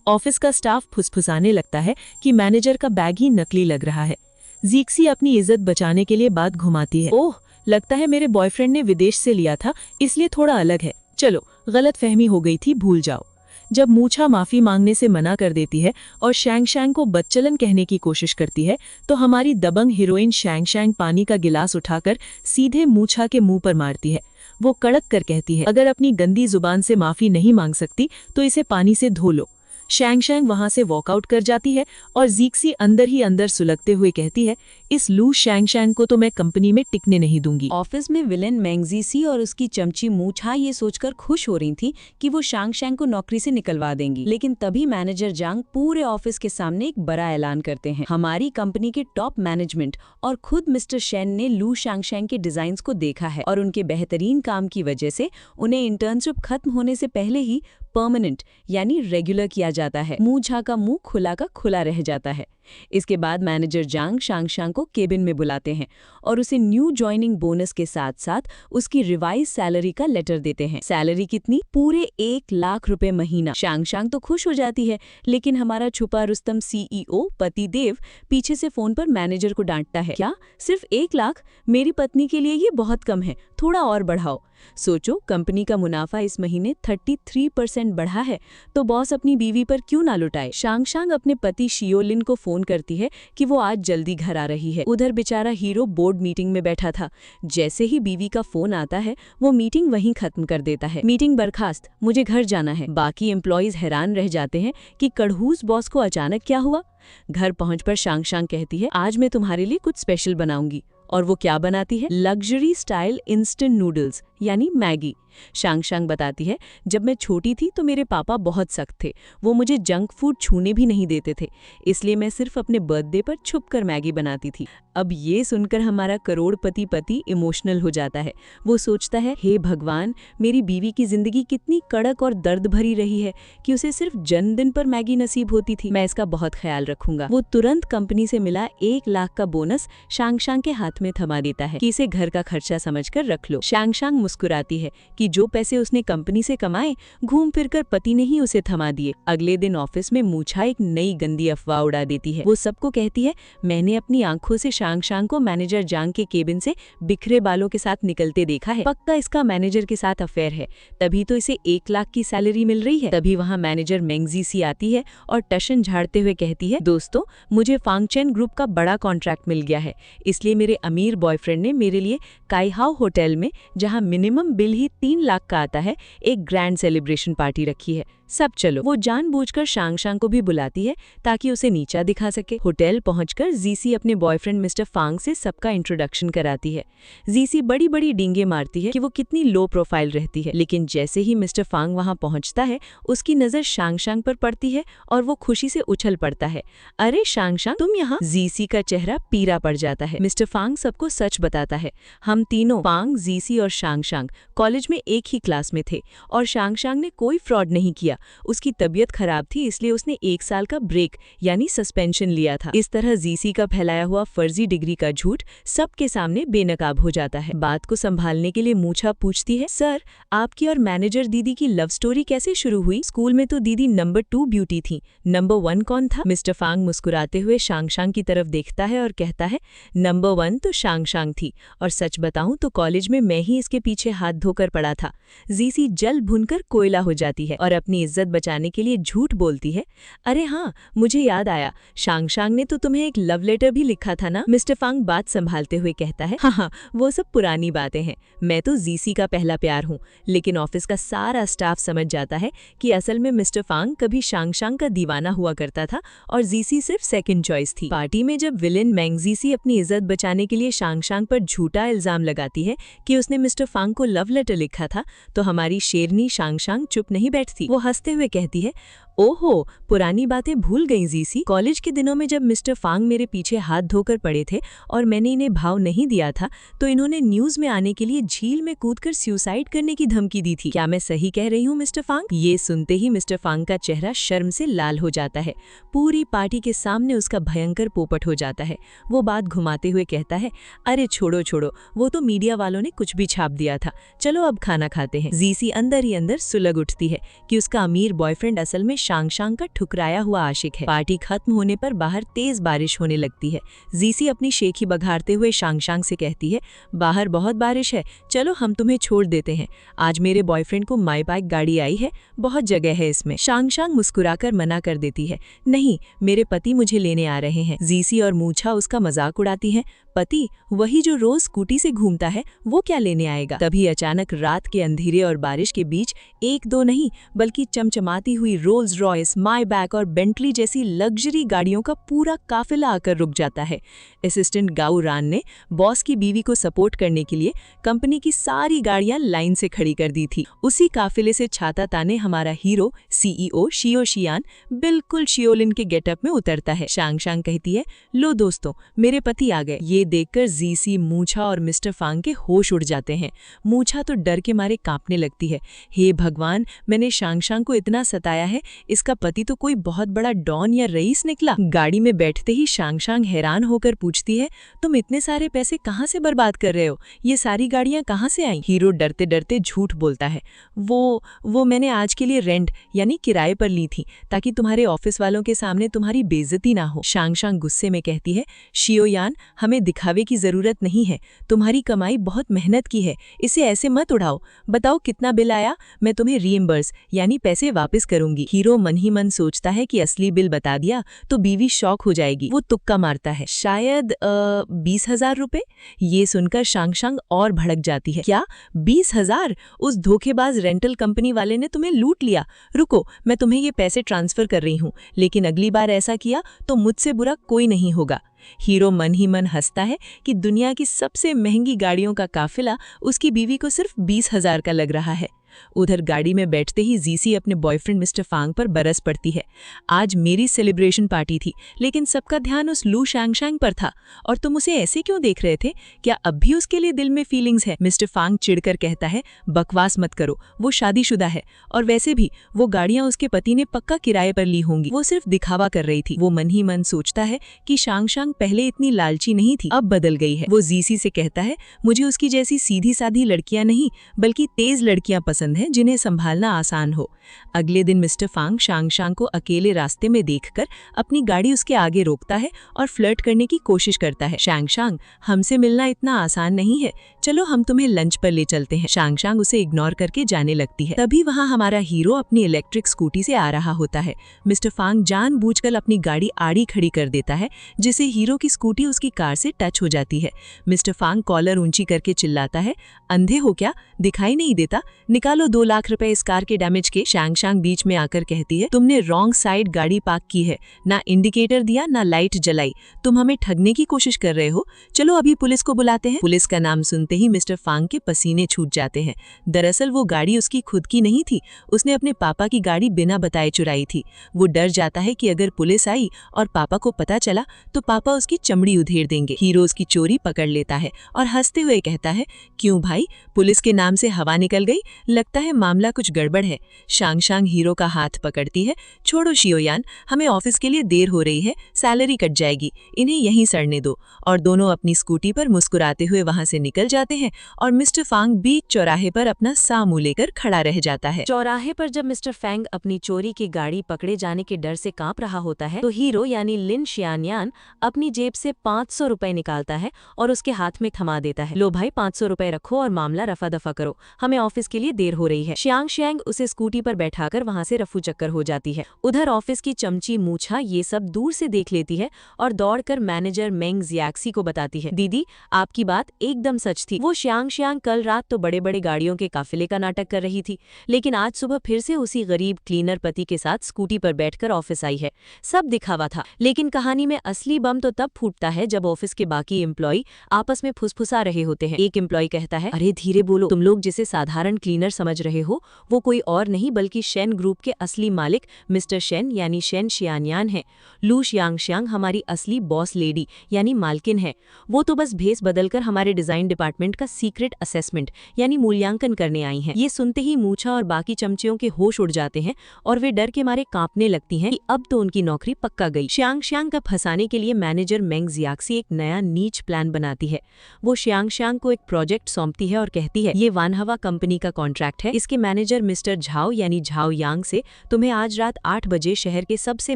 ऑफिस का स्टाफ फुसफुसाने लगता है कि मैनेजर का बैग ही नकली लग रहा है। जीक्सी अपनी इज्जत बचाने के लिए बात घुमाती है। ओह, लगता है मेरे बॉयफ्रेंड ने विदेश से लिया था, इसलिए थोड़ा अलग है। चलो, गलतफहमी हो गई थी, भूल जाओ। जब मूछा माफी मांगने से मना कर देती है और शैंग शैंग को बदचलन कहने की कोशिश करती है, तो हमारी दबंग हीरोइन शैंग शैंग पानी का गिलास उठाकर सीधे मूछा के मुंह पर मारती है। वो कड़क कर कहती है, अगर अपनी गंदी जुबान से माफी नहीं मांग सकती तो इसे पानी से धो लो। शैंग शैंग वहां से वॉकआउट कर जाती है और जीक्सी अंदर ही अंदर सुलगते हुए कहती है, इस लू शैंग शैंग को तो मैं कंपनी में टिकने नहीं दूंगी। ऑफिस में विलेन मैंगजीसी और उसकी चमची मूछा ये सोचकर खुश हो रही थी कि वो शैंग शैंग को नौकरी से निकलवा देंगी, लेकिन तभी मैनेजर जांग पूरे ऑफिस के सामने एक बड़ा ऐलान करते हैं। हमारी कंपनी के टॉप मैनेजमेंट और खुद मिस्टर शेन ने लू शैंग शैंग के डिजाइन्स को देखा है और उनके बेहतरीन काम की वजह से उन्हें इंटर्नशिप खत्म होने से पहले ही परमानेंट यानी रेगुलर किया जाता है। मूछा का मुंह खुला का खुला रह जाता है। इसके बाद मैनेजर जांग शैंग शैंग को केबिन में बुलाते हैं और उसे न्यू ज्वाइनिंग बोनस के साथ साथ उसकी रिवाइज सैलरी का लेटर देते हैं। सैलरी कितनी? पूरे 1 लाख रुपए महीना। शैंग शैंग तो खुश हो जाती है, लेकिन हमारा छुपा रुस्तम CEO पति देव पीछे से फोन पर मैनेजर को डांटता है, क्या सिर्फ 1 लाख? मेरी पत्नी के लिए ये बहुत कम है, थोड़ा और बढ़ाओ। सोचो, कंपनी का मुनाफा इस महीने 33% बढ़ा है, तो बॉस अपनी बीवी पर क्यों ना लुटाए। शैंग शैंग अपने पति शियोलिन को फोन करती है कि वो आज जल्दी घर आ रही है। उधर बेचारा हीरो बोर्ड मीटिंग में बैठा था। जैसे ही बीवी का फोन आता है वो मीटिंग वहीं खत्म कर देता है। मीटिंग बर्खास्त, मुझे घर जाना है। बाकी एम्प्लॉइज हैरान रह जाते हैं कि कड़हूस बॉस को अचानक क्या हुआ। घर पहुंचकर शैंग शैंग कहती है, आज मैं तुम्हारे लिए कुछ स्पेशल बनाऊंगी। और वो क्या बनाती है? लग्जरी स्टाइल इंस्टेंट नूडल्स यानी मैगी। शैंग शैंग बताती है, जब मैं छोटी थी तो मेरे पापा बहुत सख्त थे, वो मुझे जंक फूड छूने भी नहीं देते थे, इसलिए मैं सिर्फ अपने बर्थडे पर छुपकर मैगी बनाती थी। अब ये सुनकर हमारा करोड़पति पति इमोशनल हो जाता है। वो सोचता है, हे भगवान, मेरी बीवी की जिंदगी कितनी कड़क और दर्द भरी रही है कि उसे सिर्फ जन्मदिन पर मैगी नसीब होती थी। मैं इसका बहुत ख्याल रखूंगा। वो तुरंत कंपनी से मिला 1 लाख का बोनस शैंग शैंग के हाथ में थमा देता है कि इसे घर का खर्चा समझकर रख लो। शैंग शैंग मुस्कुराती है कि जो पैसे उसने कंपनी से कमाए घूम फिरकर पति ने ही उसे थमा दिए। अगले दिन ऑफिस में मूछा एक नई गंदी अफवाह उड़ा देती है। वो सबको कहती है, मैंने अपनी आंखों से शैंग शैंग को मैनेजर जांग के केबिन से बिखरे बालों के साथ निकलते देखा है। पक्का इसका मैनेजर के साथ अफेयर है, तभी तो इसे 1 लाख की सैलरी मिल रही है। तभी वहाँ मैनेजर मैंगजीसी आती है और टशन झाड़ते हुए कहती है, दोस्तों, मुझे फांगचेन ग्रुप का बड़ा कॉन्ट्रैक्ट मिल गया है, इसलिए मेरे अमीर बॉयफ्रेंड ने मेरे लिए काईहाओ होटल में, जहाँ मिनिमम बिल ही 3 लाख का आता है, एक ग्रैंड सेलिब्रेशन पार्टी रखी है। सब चलो। वो जानबूझकर शैंग शैंग को भी बुलाती है ताकि उसे नीचा दिखा सके। होटल पहुंचकर जीसी अपने बॉयफ्रेंड मिस्टर फांग से सबका इंट्रोडक्शन कराती है। जीसी बड़ी बड़ी डींगे मारती है कि वो कितनी लो प्रोफाइल रहती है, लेकिन जैसे ही मिस्टर फांग वहां पहुंचता है उसकी नजर शैंग शैंग पर पड़ती है और वो खुशी से उछल पड़ता है, अरे शैंग शैंग, तुम यहाँ। जीसी का चेहरा पीला पड़ जाता है। मिस्टर फांग सबको सच बताता है, हम तीनों, फांग, जीसी और शैंग शैंग, कॉलेज में एक ही क्लास में थे और शैंग शैंग ने कोई फ्रॉड नहीं किया, उसकी तबीयत खराब थी, इसलिए उसने 1 साल का ब्रेक यानी सस्पेंशन लिया था। इस तरह जीसी का फैलाया हुआ फर्जी डिग्री का झूठ सबके सामने बेनकाब हो जाता है। बात को संभालने के लिए मूछा पूछती है, सर आपकी और मैनेजर दीदी की लव स्टोरी कैसे शुरू हुई? स्कूल में तो दीदी नंबर 2 ब्यूटी थी, नंबर 1 कौन था? मिस्टर फांग मुस्कुराते हुए शांगशांग की तरफ देखता है और कहता है, नंबर 1 तो शांगशांग थी, और सच बताऊं तो कॉलेज में मैं ही इसके पीछे हाथ धोकर पड़ा था। जीसी जल भुनकर कोयला हो जाती है और अपनी इज्जत बचाने के लिए झूठ बोलती है, अरे हाँ मुझे याद आया, शांगशांग ने तो तुम्हें एक लव लेटर भी लिखा था ना? मिस्टर फांग बात संभालते हुए कहता है, हाँ वो सब पुरानी बातें हैं, मैं तो जीसी का पहला प्यार हूँ। लेकिन ऑफिस का सारा स्टाफ समझ जाता है कि असल में मिस्टर फांग कभी शांगशांग का दीवाना हुआ करता था और जीसी सिर्फ सेकंड चॉइस थी। पार्टी में जब विलेन मैंग जीसी अपनी इज्जत बचाने के लिए शांगशांग पर झूठा इल्जाम लगाती है कि उसने मिस्टर फांग को लव लेटर लिखा था, तो हमारी शेरनी शांगशांग चुप नहीं बैठती। वो हंसते हुए कहती है, ओहो पुरानी बातें भूल गई जीसी। कॉलेज के दिनों में जब मिस्टर फांग मेरे पीछे हाथ धोकर पड़े थे और मैंने इन्हें भाव नहीं दिया था, तो इन्होंने न्यूज में आने के लिए झील में कूदकर सुसाइड करने की धमकी दी थी। क्या मैं सही कह रही हूँ मिस्टर फांग? ये सुनते ही मिस्टर फांग का चेहरा शर्म से लाल हो जाता है। पूरी पार्टी के सामने उसका भयंकर पोपट हो जाता है। वो बात घुमाते हुए कहता है, अरे छोड़ो छोड़ो, वो तो मीडिया वालों ने कुछ भी छाप दिया था, चलो अब खाना खाते हैं। जीसी अंदर ही अंदर सुलग उठती है कि उसका अमीर बॉयफ्रेंड असल में शांगशांग का ठुकराया हुआ आशिक है। पार्टी खत्म होने पर बाहर तेज बारिश होने लगती है। जीसी अपनी शेखी बघारते हुए शांगशांग से कहती है, बाहर बहुत बारिश है, चलो हम तुम्हें छोड़ देते हैं, आज मेरे बॉयफ्रेंड को माई बाइक गाड़ी आई है, बहुत जगह है इसमें। शांगशांग मुस्कुराकर मना कर देती है, नहीं मेरे पति मुझे लेने आ रहे हैं। जीसी और मूछा उसका मजाक उड़ाती हैं, पति वही जो रोज स्कूटी से घूमता है, वो क्या लेने आएगा? तभी अचानक रात के अंधेरे और बारिश के बीच एक दो नहीं बल्कि चमचमाती हुई रोल्स रॉयस, माईबैक और बेंटली जैसी लग्जरी गाड़ियों का पूरा काफिला आकर रुक जाता है। असिस्टेंट गाऊ रान ने बॉस की बीवी को सपोर्ट करने के लिए कंपनी की सारी गाड़ियां लाइन से खड़ी कर दी थी। उसी काफिले से छाता ताने हमारा हीरो सीईओ शियो शियान बिल्कुल शियोलिन के गेटअप में उतरता है। शांगशांग कहती है, लो दोस्तों मेरे पति आ गए। ये देखकर जीसी, मूछा और मिस्टर फांग के होश उड़ जाते हैं। मूछा तो डर के मारे कांपने लगती है, हे भगवान मैंने शांगशांग को इतना सताया है, इसका पति तो कोई बहुत बड़ा डॉन या रईस निकला। गाड़ी में बैठते ही शांगशांग हैरान होकर पूछती है, तुम इतने सारे पैसे कहाँ से बर्बाद कर रहे हो, ये सारी गाड़ियां कहाँ से आई? हीरो डरते डरते झूठ बोलता है, वो मैंने आज के लिए रेंट यानी किराए पर ली थी, ताकि तुम्हारे ऑफिस वालों के सामने तुम्हारी बेइज्जती ना हो। शांगशांग गुस्से में कहती है, शियोयान हमें दिखावे की जरूरत नहीं है, तुम्हारी कमाई बहुत मेहनत की है, इसे ऐसे मत उड़ाओ। बताओ कितना बिल आया, मैं तुम्हें रीइंबर्स यानी पैसे वापस करूंगी। हीरो मन ही मन सोचता है कि असली बिल बता दिया तो बीवी शॉक हो जाएगी। वो तुक्का मारता है, शायद 20,000 रुपए। ये सुनकर शांगशांग और भड़क जाती है, क्या 20,000? उस धोखेबाज रेंटल कंपनी वाले ने तुम्हें लूट लिया। रुको मैं तुम्हें ये पैसे ट्रांसफर कर रही हूँ, लेकिन अगली बार ऐसा किया तो मुझसे बुरा कोई नहीं होगा। हीरो मन ही मन हंसता है कि दुनिया की सबसे महंगी गाड़ियों का काफिला उसकी बीवी को सिर्फ 20,000 का लग रहा है। उधर गाड़ी में बैठते ही जीसी अपने बॉयफ्रेंड मिस्टर फांग पर बरस पड़ती है, आज मेरी सेलिब्रेशन पार्टी थी, लेकिन सबका ध्यान उस लू शांगशांग पर था, और तुम उसे ऐसे क्यों देख रहे थे? क्या अब भी उसके लिए दिल में फीलिंग्स है? मिस्टर फांग चिढ़कर कहता है, बकवास मत करो, वो शादीशुदा है, और वैसे भी वो गाड़ियां उसके पति ने पक्का किराए पर ली होंगी, वो सिर्फ दिखावा कर रही थी। वो मन ही मन सोचता है कि शांगशांग पहले इतनी लालची नहीं थी, अब बदल गई है। वो जीसी से कहता है, मुझे उसकी जैसी सीधी साधी लड़कियां नहीं बल्कि तेज लड़कियां पसंद है जिन्हें संभालना आसान हो। अगले दिन मिस्टर फांग शांगशांग को अकेले रास्ते में देखकर अपनी गाड़ी उसके आगे रोकता है और फ्लर्ट करने की कोशिश करता है। शांगशांग हमसे मिलना इतना आसान नहीं है, चलो हम तुम्हें लंच पर ले चलते हैं। शांगशांग उसे इग्नोर करके जाने लगती है। तभी वहां हमारा हीरो अपनी इलेक्ट्रिक स्कूटी से आ रहा होता है। मिस्टर फांग जानबूझकर अपनी गाड़ी आड़ी खड़ी कर देता है, जिससे हीरो की स्कूटी उसकी कार से टच हो जाती है। मिस्टर फांग कॉलर ऊंची करके चिल्लाता है, अंधे हो क्या, दिखाई नहीं देता, निकालो 2 लाख रुपए इस कार के डैमेज के। शांगशांग बीच में आकर कहती है, तुमने रॉन्ग साइड गाड़ी पार्क की है, ना इंडिकेटर दिया ना लाइट जलाई, तुम हमें ठगने की कोशिश कर रहे हो, चलो अभी पुलिस को बुलाते हैं। पुलिस का नाम सुनते ही मिस्टर फांग के पसीने छूट जाते हैं। दरअसल वो गाड़ी उसकी खुद की नहीं थी, उसने अपने पापा की गाड़ी बिना बताए चुराई थी। वो डर जाता है कि अगर पुलिस आई और पापा को पता चला तो पापा उसकी चमड़ी उधेड़ देंगे। हीरो उसकी चोरी पकड़ लेता है और हंसते हुए कहता है, क्यों भाई, पुलिस के नाम से हवा निकल गई? लगता है मामला कुछ गड़बड़ है। शांग हीरो का हाथ पकड़ती है। छोड़ो शियोयान, हमें ऑफिस के लिए देर हो रही है, सैलरी कट जाएगी, इन्हें यहीं सड़ने दो। और दोनों अपनी स्कूटी पर मुस्कुराते हुए वहां से निकल जाते हैं और मिस्टर फांग बीच चौराहे पर अपना सा मुंह लेकर खड़ा रह जाता है। चौराहे पर जब मिस्टर फैंग अपनी चोरी की गाड़ी पकड़े जाने के डर से कांप रहा होता है तो हीरो यानी लिन शियानयान अपनी जेब से 500 रुपए निकालता है और उसके हाथ में थमा देता है। लो भाई, 500 रुपए रखो और मामला रफा दफा करो, हमें ऑफिस के लिए देर हो रही है। शियांग उसे स्कूटी पर बैठाकर वहां से रफू चक्कर हो जाती है। उधर ऑफिस की चमची मूछा ये सब दूर से देख लेती है और दौड़कर मैनेजर मेंग जियाक्सी को बताती है, दीदी आपकी बात एकदम सच थी। वो शियांग कल रात तो बड़े बड़े गाड़ियों के काफिले का नाटक कर रही थी, लेकिन आज सुबह फिर से उसी गरीब क्लीनर पति के साथ स्कूटी पर बैठकर ऑफिस आई है। सब दिखावा था, लेकिन कहानी में असली बम तो तब फूटता है जब ऑफिस के बाकी एम्प्लॉय आपस में फुसफुसा रहे होते हैं। एक एम्प्लॉय कहता है, अरे धीरे बोलो, तुम लोग जिसे साधारण क्लीनर समझ रहे हो वो कोई और नहीं बल्कि शेन ग्रुप के असली मालिक मिस्टर शेन यानी शेन शियानयान है। लू शियांग हमारी असली बॉस लेडी यानी मालकिन है। वो तो बस भेस बदलकर हमारे डिजाइन डिपार्टमेंट का सीक्रेट असेसमेंट यानी मूल्यांकन करने आई हैं। ये सुनते ही मूछा और बाकी चमचियों के होश उड़ जाते हैं और वे डर के मारे कांपने लगती हैं कि अब तो उनकी नौकरी पक्का गई। शियांग का फंसाने के लिए मैनेजर मेंग जियाक्सी एक नया नीच प्लान बनाती है। वो शियांग को एक प्रोजेक्ट सौंपती है और कहती है, ये वानहवा कंपनी का कॉन्ट्रैक्ट है, इसके मैनेजर मिस्टर झाओ यानी झाओ यांग से तुम्हें आज रात 8 बजे शहर के सबसे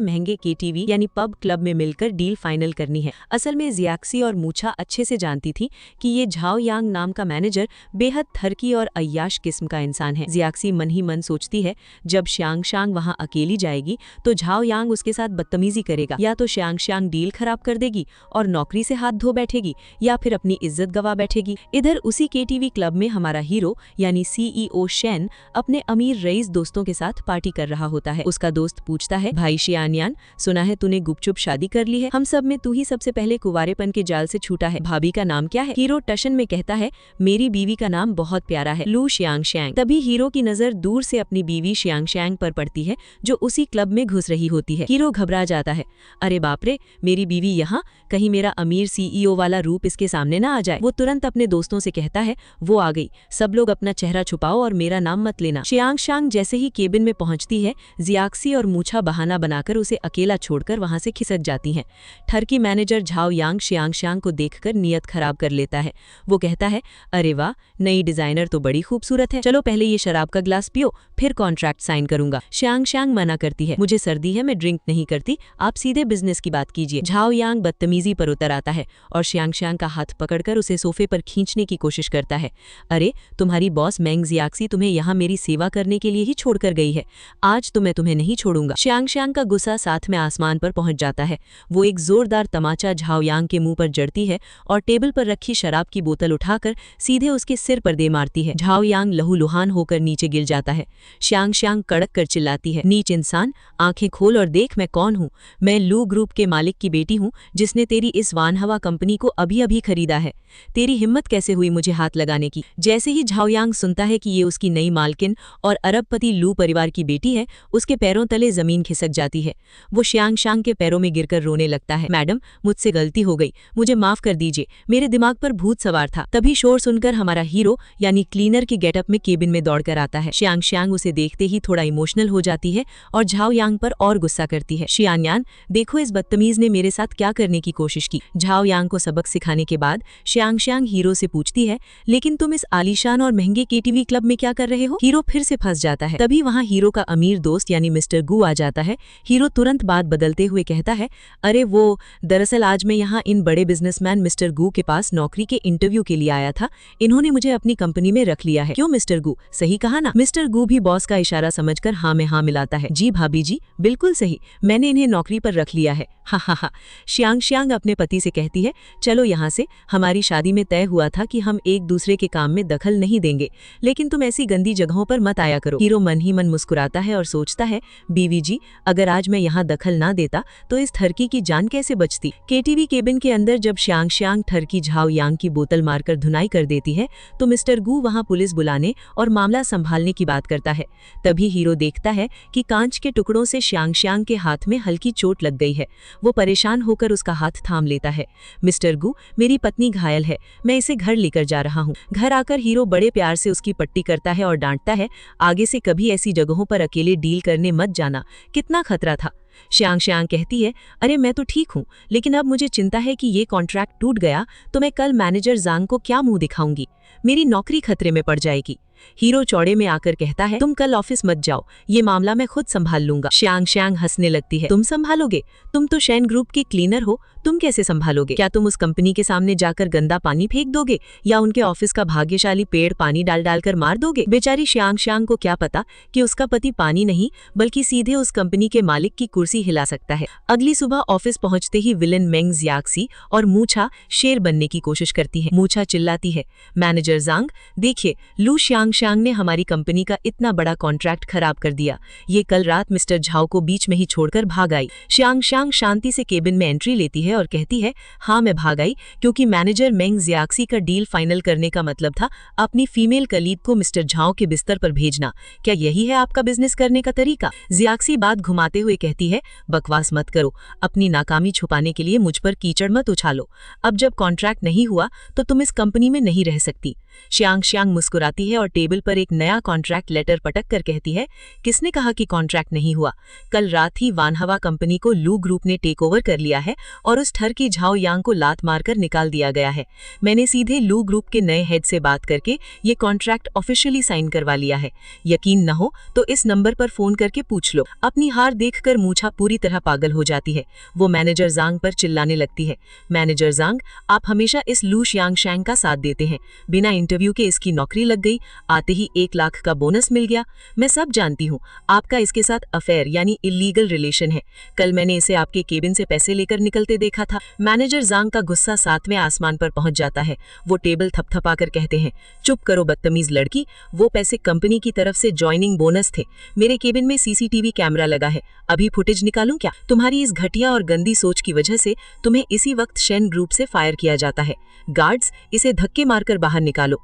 महंगे केटीवी यानी पब क्लब में मिलकर डील फाइनल करनी है। असल में जियाक्सी और मूछा अच्छे से जानती थी कि ये झाओ यांग नाम का मैनेजर बेहद थरकी और अय्याश किस्म का इंसान है। जियाक्सी मन ही मन सोचती है, जब शियांग वहां अकेली जाएगी तो झाओ यांग उसके साथ बदतमीजी करेगा, या तो शियांग डील खराब कर देगी और नौकरी से हाथ धो बैठेगी या फिर अपनी इज्जत गवा बैठेगी। इधर उसी केटीवी क्लब में हमारा हीरो यानी सीईओ शेन अपने अमीर रईस दोस्तों के साथ पार्टी कर रहा होता है। उसका दोस्त पूछता है, भाई शियानयान, सुना है तूने गुपचुप शादी कर ली है, हम सब में तू ही सबसे पहले कुंवारेपन के जाल से छूटा है, भाभी का नाम क्या है? हीरो टशन में कहता है, मेरी बीवी का नाम बहुत प्यारा है, लू शियांग। तभी हीरो की नजर दूर से अपनी बीवी शियांग पर पड़ती है जो उसी क्लब में घुस रही होती है। हीरो घबरा जाता है, अरे बाप रे, मेरी बीवी यहाँ, कहीं मेरा अमीर सीईओ वाला रूप इसके सामने ना आ जाए। वो तुरंत अपने दोस्तों से कहता है, वो आ गई, सब लोग अपना चेहरा छुपाओ और मेरा नाम मत लेना। शियांग जैसे ही केबिन में पहुंचती है, जियाक्सी और मूछा बहाना बनाकर उसे अकेला छोड़कर वहां से खिसक जाती हैं। ठरकी मैनेजर झाओ यांग शियांग को देखकर नियत खराब कर लेता है। वो कहता है, अरे वाह, नई डिजाइनर तो बड़ी खूबसूरत है, चलो पहले ये शराब का ग्लास पियो, फिर कॉन्ट्रैक्ट साइन करूंगा। शियांग मना करती है, मुझे सर्दी है, मैं ड्रिंक नहीं करती, आप सीधे बिजनेस की बात कीजिए। झाओ यांग बदतमीजी पर उतर आता है और शियांग का हाथ पकड़कर उसे सोफे पर खींचने की कोशिश करता है। अरे, तुम्हारी बॉस मेंग जियाक्सी तुम्हें यहाँ मेरी सेवा करने के लिए ही छोड़कर गई है, आज तो मैं तुम्हें नहीं छोड़ूंगा। शियांग का गुस्सा साथ में आसमान पर पहुंच जाता है। वो एक जोरदार तमाचा झाओ यांग के मुंह पर जड़ती है और टेबल पर रखी शराब की बोतल उठाकर सीधे उसके सिर पर दे मारती है। झाओ यांग लहूलुहान होकर नीचे गिर जाता है। शियांग कड़क कर चिल्लाती है, नीच इंसान, आंखें खोल और देख मैं कौन हूँ। मैं लू ग्रुप के मालिक की बेटी हूँ जिसने तेरी इस वानहवा कंपनी को अभी अभी खरीदा है। तेरी हिम्मत कैसे हुई मुझे हाथ लगाने की? जैसे ही झाओ यांग सुनता है कि ये उसकी नई मालकिन और अरबपति लू परिवार की बेटी है, उसके पैरों तले जमीन खिसक जाती है। वो शियांग के पैरों में गिरकर रोने लगता है, मैडम मुझसे गलती हो गई, मुझे माफ कर दीजिए, मेरे दिमाग पर भूत सवार था। तभी शोर सुनकर हमारा हीरो यानी क्लीनर के गेटअप में केबिन में दौड़कर आता है। शियांग उसे देखते ही थोड़ा इमोशनल हो जाती है और झाओ यांग पर और गुस्सा करती है। शियानयान, देखो इस बदतमीज ने मेरे साथ क्या करने की कोशिश की। झाओ यांग को सबक सिखाने के बाद शियांग हीरो से पूछती है, लेकिन तुम इस आलीशान और महंगे केटीवी क्लब में क्या कर रहे हो? हीरो फिर से फंस जाता है। तभी वहाँ हीरो का अमीर दोस्त यानी मिस्टर गू आ जाता है। हीरो तुरंत बात बदलते हुए कहता है, अरे वो, दरअसल आज मैं यहाँ इन बड़े बिजनेसमैन मिस्टर गू के पास नौकरी के इंटरव्यू के लिए आया था, इन्होंने मुझे अपनी कंपनी में रख लिया है। क्यों मिस्टर गू, सही कहा ना? मिस्टर गू भी बॉस का इशारा समझकर हाँ में हाँ मिलाता है। जी भाभी जी, बिल्कुल सही, मैंने इन्हें नौकरी पर रख लिया है। हा। शियांग अपने पति से कहती है, चलो यहाँ से, हमारी शादी में तय हुआ था कि हम एक दूसरे के काम में दखल नहीं देंगे, लेकिन तुम ऐसी गंदी जगहों पर मत आया करो। हीरो मन ही मन मुस्कुराता है और सोचता है, बीवी जी, अगर आज मैं यहाँ दखल ना देता तो इस ठरकी की जान कैसे बचती। केटीवी केबिन के अंदर जब शियांग ठरकी झाओ यांग की बोतल मारकर धुनाई कर देती है तो मिस्टर गू वहाँ पुलिस बुलाने और मामला संभालने की बात करता है। तभी हीरो देखता है कि कांच के टुकड़ों से शियांग के हाथ में हल्की चोट लग गई है। वो परेशान होकर उसका हाथ थाम लेता है। मिस्टर गू, मेरी पत्नी घायल है, मैं इसे घर लेकर जा रहा हूँ। घर आकर हीरो बड़े प्यार से उसकी पट्टी कर करता है और डांटता है, आगे से कभी ऐसी जगहों पर अकेले डील करने मत जाना, कितना खतरा था। श्यांग श्यांग कहती है, अरे मैं तो ठीक हूँ, लेकिन अब मुझे चिंता है कि ये कॉन्ट्रैक्ट टूट गया तो मैं कल मैनेजर जांग को क्या मुंह दिखाऊंगी, मेरी नौकरी खतरे में पड़ जाएगी। हीरो चौड़े में आकर कहता है, तुम कल ऑफिस मत जाओ, ये मामला मैं खुद संभाल लूंगा। श्यांग श्यांग हंसने लगती है, तुम संभालोगे? तुम तो शेन ग्रुप के क्लीनर हो, तुम कैसे संभालोगे? क्या तुम उस कंपनी के सामने जाकर गंदा पानी फेंक दोगे या उनके ऑफिस का भाग्यशाली पेड़ पानी डाल डाल कर मार दोगे? बेचारी श्यांग श्यांग को क्या पता कि उसका पति पानी नहीं बल्कि सीधे उस कंपनी के मालिक की कुर्सी हिला सकता है। अगली सुबह ऑफिस पहुंचते ही विलन मेंग जियाक्सी और मूछा शेर बनने की कोशिश करती है। मूछा चिल्लाती है, मैनेजर जांग देखिए, लू श्यांग श्यांग ने हमारी कंपनी का इतना बड़ा कॉन्ट्रैक्ट खराब कर दिया। ये कल रात मिस्टर झाओ को बीच में ही छोड़कर भाग आई। श्यांग श्यांग शांति से केबिन में एंट्री लेती है और कहती है, हाँ मैं भाग आई क्योंकि मैनेजर मेंग जियाक्सी का डील फाइनल करने का मतलब था अपनी फीमेल कलीग को मिस्टर झाओ के बिस्तर पर भेजना। क्या यही है आपका बिजनेस करने का तरीका? जियाक्सी बात घुमाते हुए कहती है, बकवास मत करो, अपनी नाकामी छुपाने के लिए मुझ पर कीचड़ मत उछालो। अब जब कॉन्ट्रैक्ट नहीं हुआ तो तुम इस कंपनी में नहीं रह सकती। श्यांग श्यांग मुस्कुराती है और टेबल पर एक नया कॉन्ट्रैक्ट लेटर पटक कर कहती है, किसने कहा कि कॉन्ट्रैक्ट नहीं हुआ? कल रात ही वानहवा कंपनी को लू ग्रुप ने टेक ओवर कर लिया है और उस ठर की झाओ यांग को लात मारकर निकाल दिया गया है। मैंने सीधे लू ग्रुप के नए हेड से बात करके ये कॉन्ट्रैक्ट ऑफिशियली साइन करवा लिया है। यकीन न हो तो इस नंबर पर फोन करके पूछ लो। अपनी हार देखकर मूछा पूरी तरह पागल हो जाती है। वो मैनेजर जांग पर चिल्लाने लगती है, मैनेजर जांग आप हमेशा इस लू श्यांग श्यांग का साथ देते हैं, बिना इंटरव्यू के इसकी नौकरी लग गई, आते ही 1 लाख का बोनस मिल गया। मैं सब जानती हूँ, आपका इसके साथ अफेयर यानी इलीगल रिलेशन है। कल मैंने इसे आपके केबिन से पैसे लेकर निकलते देखा था। मैनेजर जांग का गुस्सा 7वें आसमान पर पहुंच जाता है। वो टेबल थपथपाकर कहते हैं, चुप करो बदतमीज लड़की, वो पैसे कंपनी की तरफ से ज्वाइनिंग बोनस थे। मेरे केबिन में सीसीटीवी कैमरा लगा है, अभी फुटेज निकालूं क्या? तुम्हारी इस घटिया और गंदी सोच की वजह से तुम्हें इसी वक्त शेन ग्रुप से फायर किया जाता है। गार्ड्स, इसे धक्के मारकर बाहर निकालो।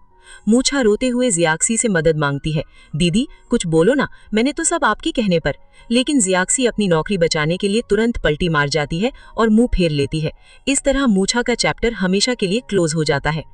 मूछा रोते हुए जियाक्सी से मदद मांगती है, दीदी कुछ बोलो ना, मैंने तो सब आपके कहने पर। लेकिन जियाक्सी अपनी नौकरी बचाने के लिए तुरंत पलटी मार जाती है और मुंह फेर लेती है। इस तरह मूछा का चैप्टर हमेशा के लिए क्लोज हो जाता है।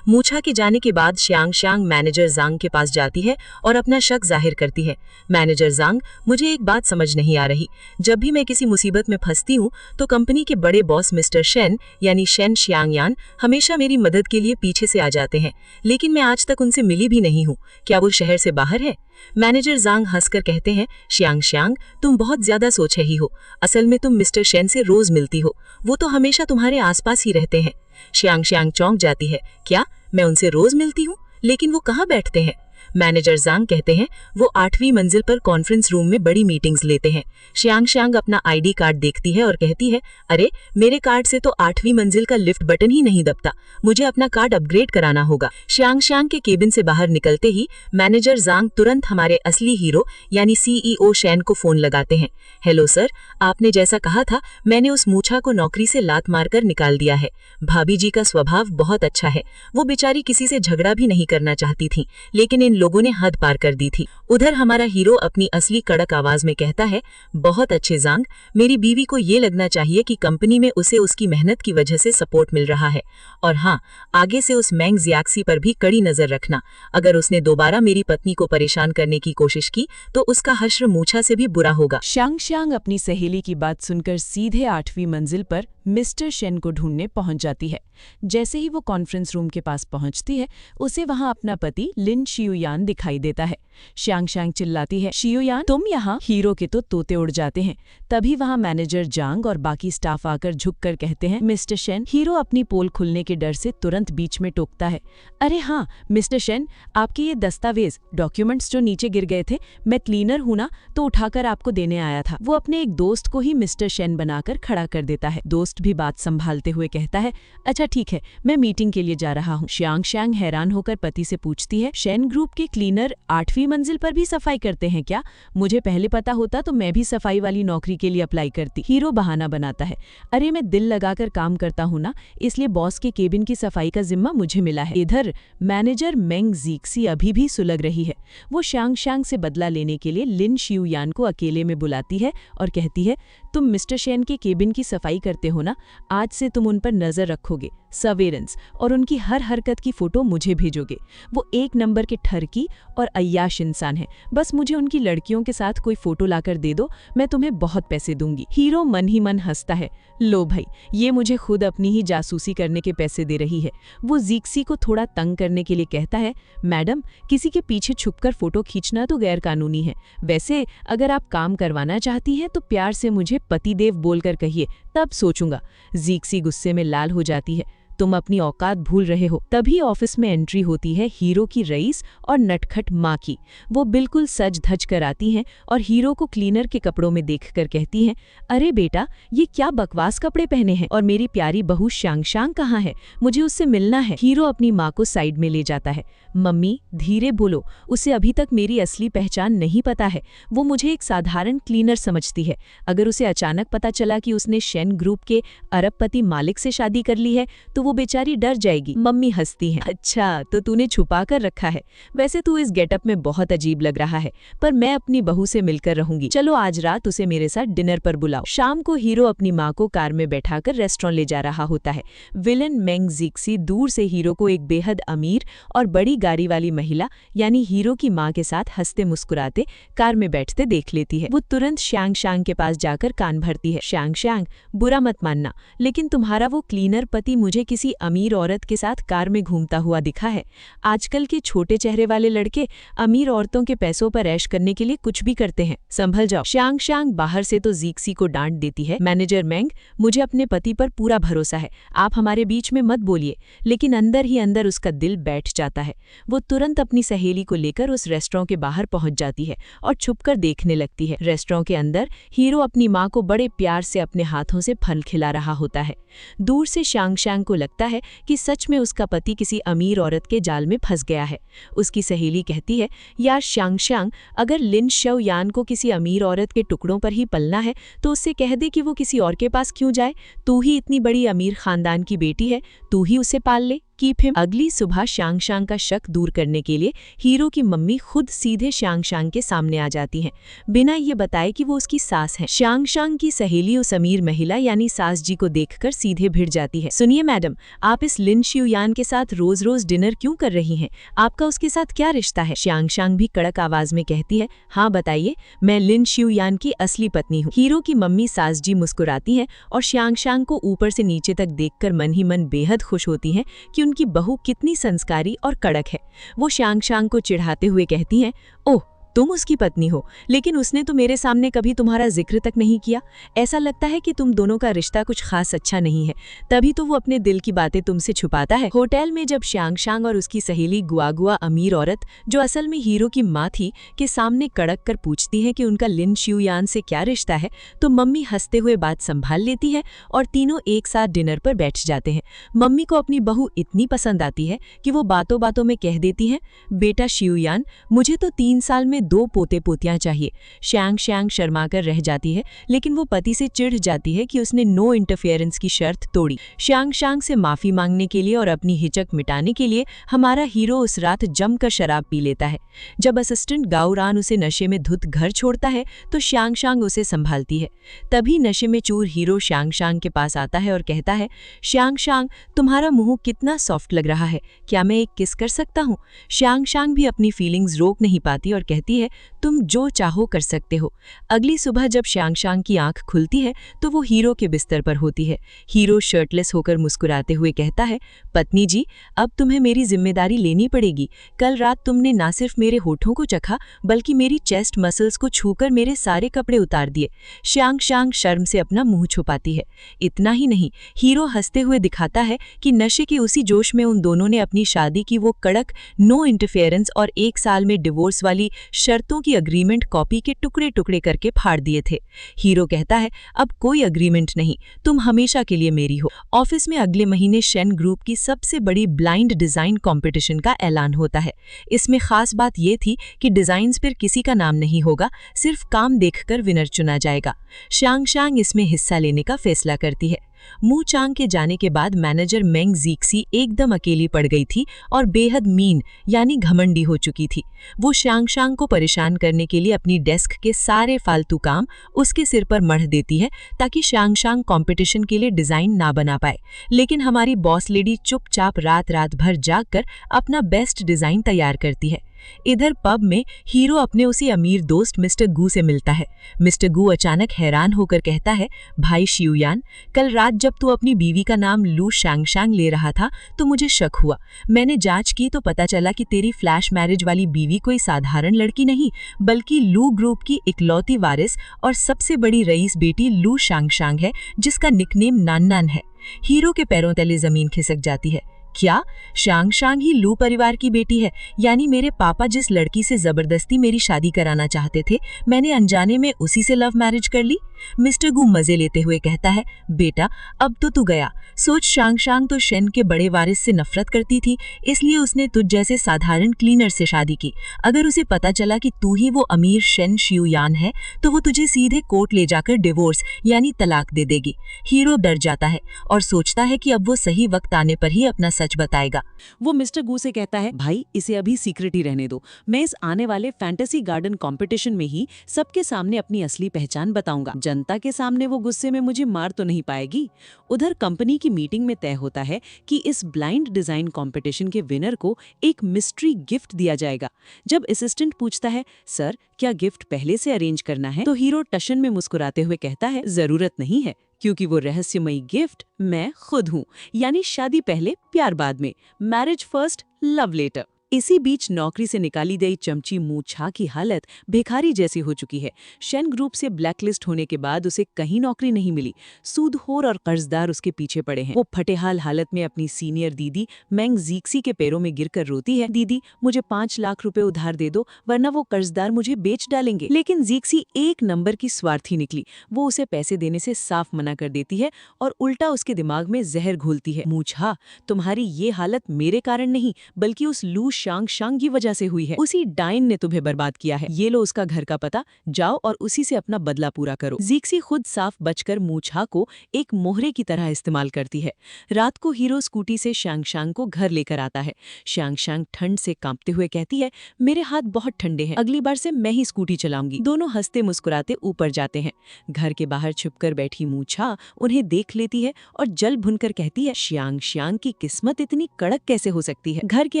मूछा के जाने के बाद श्यांग श्यांग मैनेजर जांग के पास जाती है और अपना शक जाहिर करती है, मैनेजर जांग मुझे एक बात समझ नहीं आ रही, जब भी मैं किसी मुसीबत में फंसती हूँ तो कंपनी के बड़े बॉस मिस्टर शेन यानी शेन श्यांगयान हमेशा मेरी मदद के लिए पीछे से आ जाते हैं, लेकिन मैं आज तक उनसे मिली भी नहीं हूँ। क्या वो शहर से बाहर है? मैनेजर जांग हंसकर कहते हैं, श्यांग श्यांग तुम बहुत ज्यादा सोच रही हो, असल में तुम मिस्टर शेन से रोज मिलती हो, वो तो हमेशा तुम्हारे आसपास ही रहते हैं। श्यांग श्यांग चौंक जाती है, क्या मैं उनसे रोज मिलती हूँ? लेकिन वो कहाँ बैठते हैं? मैनेजर जांग कहते हैं, वो 8वीं मंजिल पर कॉन्फ्रेंस रूम में बड़ी मीटिंग्स लेते हैं। श्यांग श्यांग अपना आईडी कार्ड देखती है और कहती है, अरे मेरे कार्ड से तो 8वीं मंजिल का लिफ्ट बटन ही नहीं दबता, मुझे अपना कार्ड अपग्रेड कराना होगा। श्यांग श्यांग के केबिन से बाहर निकलते ही मैनेजर जांग तुरंत हमारे असली हीरो यानी सीईओ शेन को फोन लगाते हैं। हेलो सर, आपने जैसा कहा था मैंने उस मूछा को नौकरी से लात मारकर निकाल दिया है। भाभी जी का स्वभाव बहुत अच्छा है, वो बेचारी किसी से झगड़ा भी नहीं करना चाहती थी, लेकिन इन लोगों ने हद पार कर दी थी। उधर हमारा हीरो अपनी असली कड़क आवाज में कहता है, बहुत अच्छे जांग, मेरी बीवी को ये लगना चाहिए कि कंपनी में उसे उसकी मेहनत की वजह से सपोर्ट मिल रहा है। और हाँ, आगे से उस मेंग जियाक्सी पर भी कड़ी नजर रखना, अगर उसने दोबारा मेरी पत्नी को परेशान करने की कोशिश की तो उसका हश्र मूछा से भी बुरा होगा। श्यांग श्यांग अपनी सहेली की बात सुनकर सीधे 8वीं मंजिल पर मिस्टर शेन को ढूंढने पहुंच जाती है। जैसे ही वो कॉन्फ्रेंस रूम के पास पहुंचती है, उसे वहां अपना पति लिन शियुयान दिखाई देता है। श्यांग श्यांग चिल्लाती है, शियुयान तुम यहाँ? हीरो के तो तोते उड़ जाते हैं। तभी वहां मैनेजर जांग और बाकी स्टाफ आकर झुककर कहते हैं, मिस्टर शेन। हीरो अपनी पोल खुलने के डर से तुरंत बीच में टोकता है, अरे हाँ मिस्टर शेन, आपके ये दस्तावेज डॉक्यूमेंट्स जो नीचे गिर गए थे, मैं क्लीनर हूं ना, तो उठाकर आपको देने आया था। वो अपने एक दोस्त को ही मिस्टर शेन बनाकर खड़ा कर देता है। दोस्त भी बात संभालते हुए कहता है, अच्छा ठीक है, मैं मीटिंग के लिए जा रहा हूँ। श्यांग श्यांग हैरान होकर पति से पूछती है, शेन ग्रुप के क्लीनर 8वीं मंजिल पर भी सफाई करते हैं क्या? मुझे पहले पता होता तो मैं भी सफाई वाली नौकरी के लिए अप्लाई करती। हीरो बहाना बनाता है, अरे मैं दिल लगाकर काम करता हूँ ना, इसलिए बॉस के केबिन की सफाई का जिम्मा मुझे मिला है। इधर मैनेजर मेंग जियाक्सी अभी भी सुलग रही है। वो श्यांग श्यांग से बदला लेने के लिए लिन शियुयान को अकेले में बुलाती है और कहती है, तुम मिस्टर शेन के केबिन की सफाई करते हो ना, आज से तुम उन पर नजर रखोगे, सर्वेलेंस और उनकी हर हरकत की फोटो मुझे भेजोगे। वो एक नंबर के ठरकी और अय्याश इंसान है। बस मुझे उनकी लड़कियों के साथ कोई फोटो लाकर दे दो, मैं तुम्हें बहुत पैसे दूंगी। हीरो मन ही मन हंसता है। लो भाई, ये मुझे खुद अपनी ही जासूसी करने के पैसे दे रही है। वो जीक्सी को थोड़ा तंग करने के लिए कहता है, मैडम, किसी के पीछे छुपकर फोटो खींचना तो गैर कानूनी है। वैसे अगर आप काम करवाना चाहती हैं तो प्यार से मुझे पतिदेव बोलकर कहिए, तब सोचूंगा। जीक्सी गुस्से में लाल हो जाती है। तुम अपनी औकात भूल रहे हो। तभी ऑफिस में एंट्री होती है हीरो की रईस और नटखट माँ की। वो बिल्कुल सज धज कर आती हैं और हीरो को क्लीनर के कपड़ों में देखकर कहती हैं, अरे बेटा, ये क्या बकवास कपड़े पहने हैं, और मेरी प्यारी बहू शांग कहाँ है? मुझे उससे मिलना है। हीरो अपनी माँ को साइड में ले जाता है। मम्मी, धीरे बोलो, उसे अभी तक मेरी असली पहचान नहीं पता है। वो मुझे एक साधारण क्लीनर समझती है। अगर उसे अचानक पता चला कि उसने शेन ग्रुप के अरबपति मालिक से शादी कर ली है तो वो बेचारी डर जाएगी। मम्मी हंसती हैं। अच्छा, तो तूने छुपा कर रखा है। वैसे तू इस गेटअप में बहुत अजीब लग रहा है, पर मैं अपनी बहू से मिलकर रहूंगी। चलो आज रात उसे मेरे साथ डिनर पर बुलाओ। शाम को हीरो अपनी माँ को कार में बैठाकर रेस्टोरेंट ले जा रहा होता है। विलन मेंग जीक्सी दूर से हीरो को एक बेहद अमीर और बड़ी गाड़ी वाली महिला यानी हीरो की माँ के साथ हंसते मुस्कुराते कार में बैठते देख लेती है। वो तुरंत शांग के पास जाकर कान भरती है। शांग, बुरा मत मानना, लेकिन तुम्हारा वो क्लीनर पति मुझे किसी अमीर औरत के साथ कार में घूमता हुआ दिखा है। आजकल के छोटे चेहरे वाले लड़के अमीर औरतों के पैसों पर ऐश करने के लिए कुछ भी करते हैं। संभल जाओ। शांग बाहर से तो जीक्सी को डांट देती है, मैनेजर मेंग, मुझे अपने पति पर पूरा भरोसा है, आप हमारे बीच में मत बोलिए। लेकिन अंदर ही अंदर उसका दिल बैठ जाता है। वो तुरंत अपनी सहेली को लेकर उस रेस्टोरेंट के बाहर पहुंच जाती है और छुपकर देखने लगती है। रेस्टोरेंट के अंदर हीरो अपनी माँ को बड़े प्यार से अपने हाथों से फल खिला रहा होता है। दूर से शांग को लगता है कि सच में उसका पति किसी अमीर औरत के जाल में फंस गया है। उसकी सहेली कहती है, यार शांग, अगर लिन शाओयान को किसी अमीर औरत के टुकड़ों पर ही पलना है तो उससे कह दे कि वो किसी और के पास क्यों जाए। तू ही इतनी बड़ी अमीर खानदान की बेटी है, तू ही उसे पाल ले। Keep him. अगली सुबह शांग का शक दूर करने के लिए हीरो की मम्मी खुद सीधे शांग के सामने आ जाती हैं, बिना ये बताए कि वो उसकी सास है। शांग की सहेली उस अमीर महिला यानी सास जी को देखकर सीधे भिड़ जाती है। सुनिए मैडम, आप इस लिन शाओयान के साथ रोज रोज डिनर क्यों कर रही हैं? आपका उसके साथ क्या रिश्ता है? शांग भी कड़क आवाज में कहती है, हाँ बताइए, मैं लिन शाओयान की असली पत्नी हूँ। हीरो की मम्मी सास जी मुस्कुराती हैं और शांग को ऊपर से नीचे तक देखकर मन ही मन बेहद खुश होती हैं कि उनकी बहू कितनी संस्कारी और कड़क है। वो शांग को चिढ़ाते हुए कहती हैं, ओह, तुम उसकी पत्नी हो, लेकिन उसने तो मेरे सामने कभी तुम्हारा जिक्र तक नहीं किया। ऐसा लगता है कि तुम दोनों का रिश्ता कुछ खास अच्छा नहीं है, तभी तो वो अपने दिल की बातें तुमसे छुपाता है। होटल में जब शांग और उसकी सहेली गुआ अमीर औरत, जो असल में हीरो की माँ थी, के सामने कड़क कर पूछती हैं कि उनका लिन शाओयान से क्या रिश्ता है, तो मम्मी हंसते हुए बात संभाल लेती है और तीनों एक साथ डिनर पर बैठ जाते हैं। मम्मी को अपनी बहू इतनी पसंद आती है कि वो बातों बातों में कह देती हैं, बेटा शाओयान, मुझे तो 3 साल में 2 पोते पोतियां चाहिए। शांग शर्मा कर रह जाती है, लेकिन वो पति से चिढ़ जाती है कि उसने नो इंटरफेरेंस की शर्त तोड़ी। शांग से माफी मांगने के लिए और अपनी हिचक मिटाने के लिए हमारा हीरो उस रात जमकर शराब पी लेता है। जब असिस्टेंट गाउरान उसे नशे में धुत घर छोड़ता है तो शांग उसे संभालती है। तभी नशे में चूर हीरो शांग के पास आता है और कहता है, शांग, तुम्हारा मुंह कितना सॉफ्ट लग रहा है, क्या मैं एक किस कर सकता हूँ? शांग भी अपनी फीलिंग्स रोक नहीं पाती और कहती है, तुम जो चाहो कर सकते हो। अगली सुबह जब शांग की आंख खुलती है तो वो हीरो के बिस्तर पर होती है। हीरो शर्टलेस होकर मुस्कुराते हुए कहता है, पत्नी जी, अब तुम्हें मेरी जिम्मेदारी लेनी पड़ेगी। कल रात तुमने ना सिर्फ मेरे होठों को चखा, बल्कि मेरी चेस्ट मसल्स को छूकर मेरे सारे कपड़े उतार दिए। शांग शर्म से अपना मुंह छुपाती है। इतना ही नहीं, हीरो हंसते हुए दिखाता है कि नशे के उसी जोश में उन दोनों ने अपनी शादी की वो कड़क नो इंटरफेरेंस और 1 साल में डिवोर्स वाली शर्तों की अग्रीमेंट कॉपी के टुकड़े टुकड़े करके फाड़ दिए थे। हीरो कहता है, अब कोई अग्रीमेंट नहीं, तुम हमेशा के लिए मेरी हो। ऑफिस में अगले महीने शेन ग्रुप की सबसे बड़ी ब्लाइंड डिजाइन कंपटीशन का ऐलान होता है। इसमें खास बात यह थी कि डिजाइन्स पर किसी का नाम नहीं होगा, सिर्फ काम देखकर विनर चुना जाएगा। शांग इसमें हिस्सा लेने का फैसला करती है। मू चांग के जाने के बाद मैनेजर मेंग जीक्सी एकदम अकेली पड़ गई थी और बेहद मीन यानी घमंडी हो चुकी थी। वो शांग को परेशान करने के लिए अपनी डेस्क के सारे फालतू काम उसके सिर पर मढ़ देती है ताकि शांग कंपटीशन के लिए डिजाइन ना बना पाए। लेकिन हमारी बॉस लेडी चुपचाप रात भर जागकर अपना बेस्ट डिजाइन तैयार करती है। इधर पब में हीरो अपने उसी अमीर दोस्त मिस्टर गू से मिलता है। मिस्टर गू अचानक हैरान होकर कहता है, भाई शियुयान, कल रात जब तू अपनी बीवी का नाम लू शांग ले रहा था तो मुझे शक हुआ। मैंने जांच की तो पता चला कि तेरी फ्लैश मैरिज वाली बीवी कोई साधारण लड़की नहीं बल्कि लू ग्रुप की इकलौती वारिस और सबसे बड़ी रईस बेटी लू शांग है, जिसका निकनेम नान है। हीरो के पैरों तले जमीन खिसक जाती है। क्या शांग ही लू परिवार की बेटी है? यानी मेरे पापा जिस लड़की से जबरदस्ती मेरी शादी कराना चाहते थे, मैंने अनजाने में उसी से लव मैरिज कर ली। मिस्टर गू मजे लेते हुए कहता है, बेटा अब तो तू गया। सोच, शांग तो शेन के बड़े वारिस से नफरत करती थी, इसलिए उसने तुझ जैसे साधारण क्लीनर से शादी की। अगर उसे पता चला कि तू ही वो अमीर शेन शियुयान है तो वो तुझे सीधे कोर्ट ले जाकर डिवोर्स यानी तलाक दे देगी। हीरो डर जाता है और सोचता है कि अब वो सही वक्त आने पर ही अपना सच बताएगा। वो मिस्टर गू से कहता है, भाई इसे अभी सीक्रेट ही रहने दो, मैं इस आने वाले फैंटेसी गार्डन कंपटीशन में ही सबके सामने अपनी असली पहचान बताऊंगा। जनता के सामने वो गुस्से में मुझे मार तो नहीं पाएगी। उधर कंपनी की मीटिंग में तय होता है कि इस ब्लाइंड डिजाइन कंपटीशन के विनर को एक मिस्ट्री गिफ्ट दिया जाएगा। जब असिस्टेंट पूछता है, सर क्या गिफ्ट पहले से अरेंज करना है, तो हीरो टशन में मुस्कुराते हुए कहता है, जरूरत नहीं है, क्योंकि वो रहस्यमयी गिफ्ट मैं खुद हूँ। यानी शादी पहले प्यार बाद में, मैरिज फर्स्ट लव लेटर। इसी बीच नौकरी से निकाली गई चमची मू छा की हालत भिखारी जैसी हो चुकी है। शेन ग्रुप से ब्लैकलिस्ट होने के बाद उसे कहीं नौकरी नहीं मिली। सूदखोर और कर्जदार उसके पीछे पड़े हैं। वो फटेहाल हालत में अपनी सीनियर दीदी मेंग जीक्सी के पैरों में गिरकर रोती है, दीदी मुझे 5 लाख रुपए उधार दे दो वरना वो कर्जदार मुझे बेच डालेंगे। लेकिन जीक्सी एक नंबर की स्वार्थी निकली। वो उसे पैसे देने से साफ मना कर देती है और उल्टा उसके दिमाग में जहर घोलती है। मू छा, तुम्हारी ये हालत मेरे कारण नहीं बल्कि उस लू शांग की वजह से हुई है। उसी डाइन ने तुम्हें बर्बाद किया है। ये लो उसका घर का पता, जाओ और उसी से अपना बदला पूरा करो। जीक्सी खुद साफ बचकर मू छा को एक मोहरे की तरह इस्तेमाल करती है। रात को हीरो स्कूटी से शांग को घर लेकर आता है। शांग ठंड से कांपते हुए कहती है, मेरे हाथ बहुत ठंडे हैं, अगली बार से मैं ही स्कूटी चलाऊंगी। दोनों हंसते मुस्कुराते ऊपर जाते हैं। घर के बाहर छुपकर बैठी मू छा उन्हें देख लेती है और जल भुनकर कहती है, शांग की किस्मत इतनी कड़क कैसे हो सकती है। घर के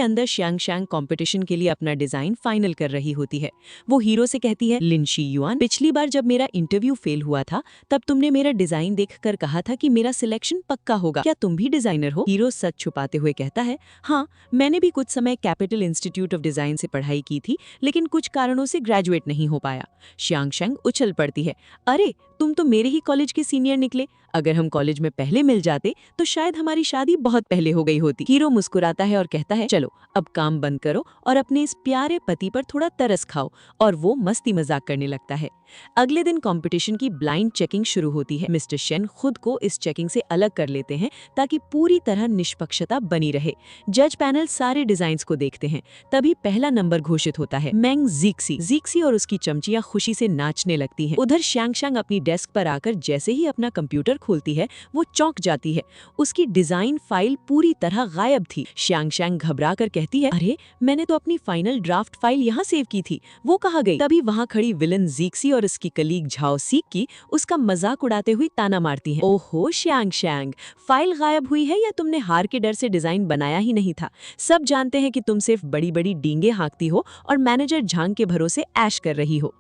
अंदर शांग कंपटीशन के लिए अपना डिजाइन फाइनल कर रही होती है। वो हीरो से कहती है, लिन शियुयान, पिछली बार जब मेरा इंटरव्यू फेल हुआ था तब तुमने मेरा डिजाइन देखकर कहा था कि मेरा सिलेक्शन पक्का होगा। क्या तुम भी डिजाइनर हो? हीरो सच छुपाते हुए कहता है, हाँ, मैंने भी कुछ समय कैपिटल इंस्टीट्यूट ऑफ डिजाइन से पढ़ाई की थी, लेकिन कुछ कारणों से ग्रेजुएट नहीं हो पाया। शांग उछल पड़ती है, अरे तुम तो मेरे ही कॉलेज के सीनियर निकले। अगर हम कॉलेज में पहले मिल जाते तो शायद हमारी शादी बहुत पहले हो गई होती। हीरो मुस्कुराता है और कहता है, चलो अब काम बंद करो और अपने इस प्यारे पति पर थोड़ा तरस खाओ। और वो मस्ती मजाक करने लगता है। अगले दिन कंपटीशन की ब्लाइंड चेकिंग शुरू होती है। मिस्टर शेन खुद को इस चेकिंग से अलग कर लेते हैं ताकि पूरी तरह निष्पक्षता बनी रहे। जज पैनल सारे डिजाइन्स को देखते हैं। तभी पहला नंबर घोषित होता है, मेंग जीक्सी और उसकी चमचियां खुशी से नाचने लगती हैं। उधर शांग अपनी डेस्क पर आकर जैसे ही अपना कंप्यूटर खोलती है वो चौंक जाती है। उसकी डिजाइन फाइल पूरी तरह गायब थी। शांग घबरा कर कहती है, अरे मैंने तो अपनी फाइनल ड्राफ्ट फाइल यहाँ सेव की थी, वो कहाँ गई? तभी वहाँ खड़ी विलन जीक्सी और उसकी कलीग झाओ सीक की उसका मजाक उड़ाते हुए ताना मारती हैं। ओहो शांग, फाइल गायब हुई है या तुमने हार के डर से डिजाइन बनाया ही नहीं था? सब जानते हैं कि तुम सिर्फ बड़ी बड़ी डींगे हाँकती हो और मैनेजर झांग के भरोसे ऐश कर रही हो।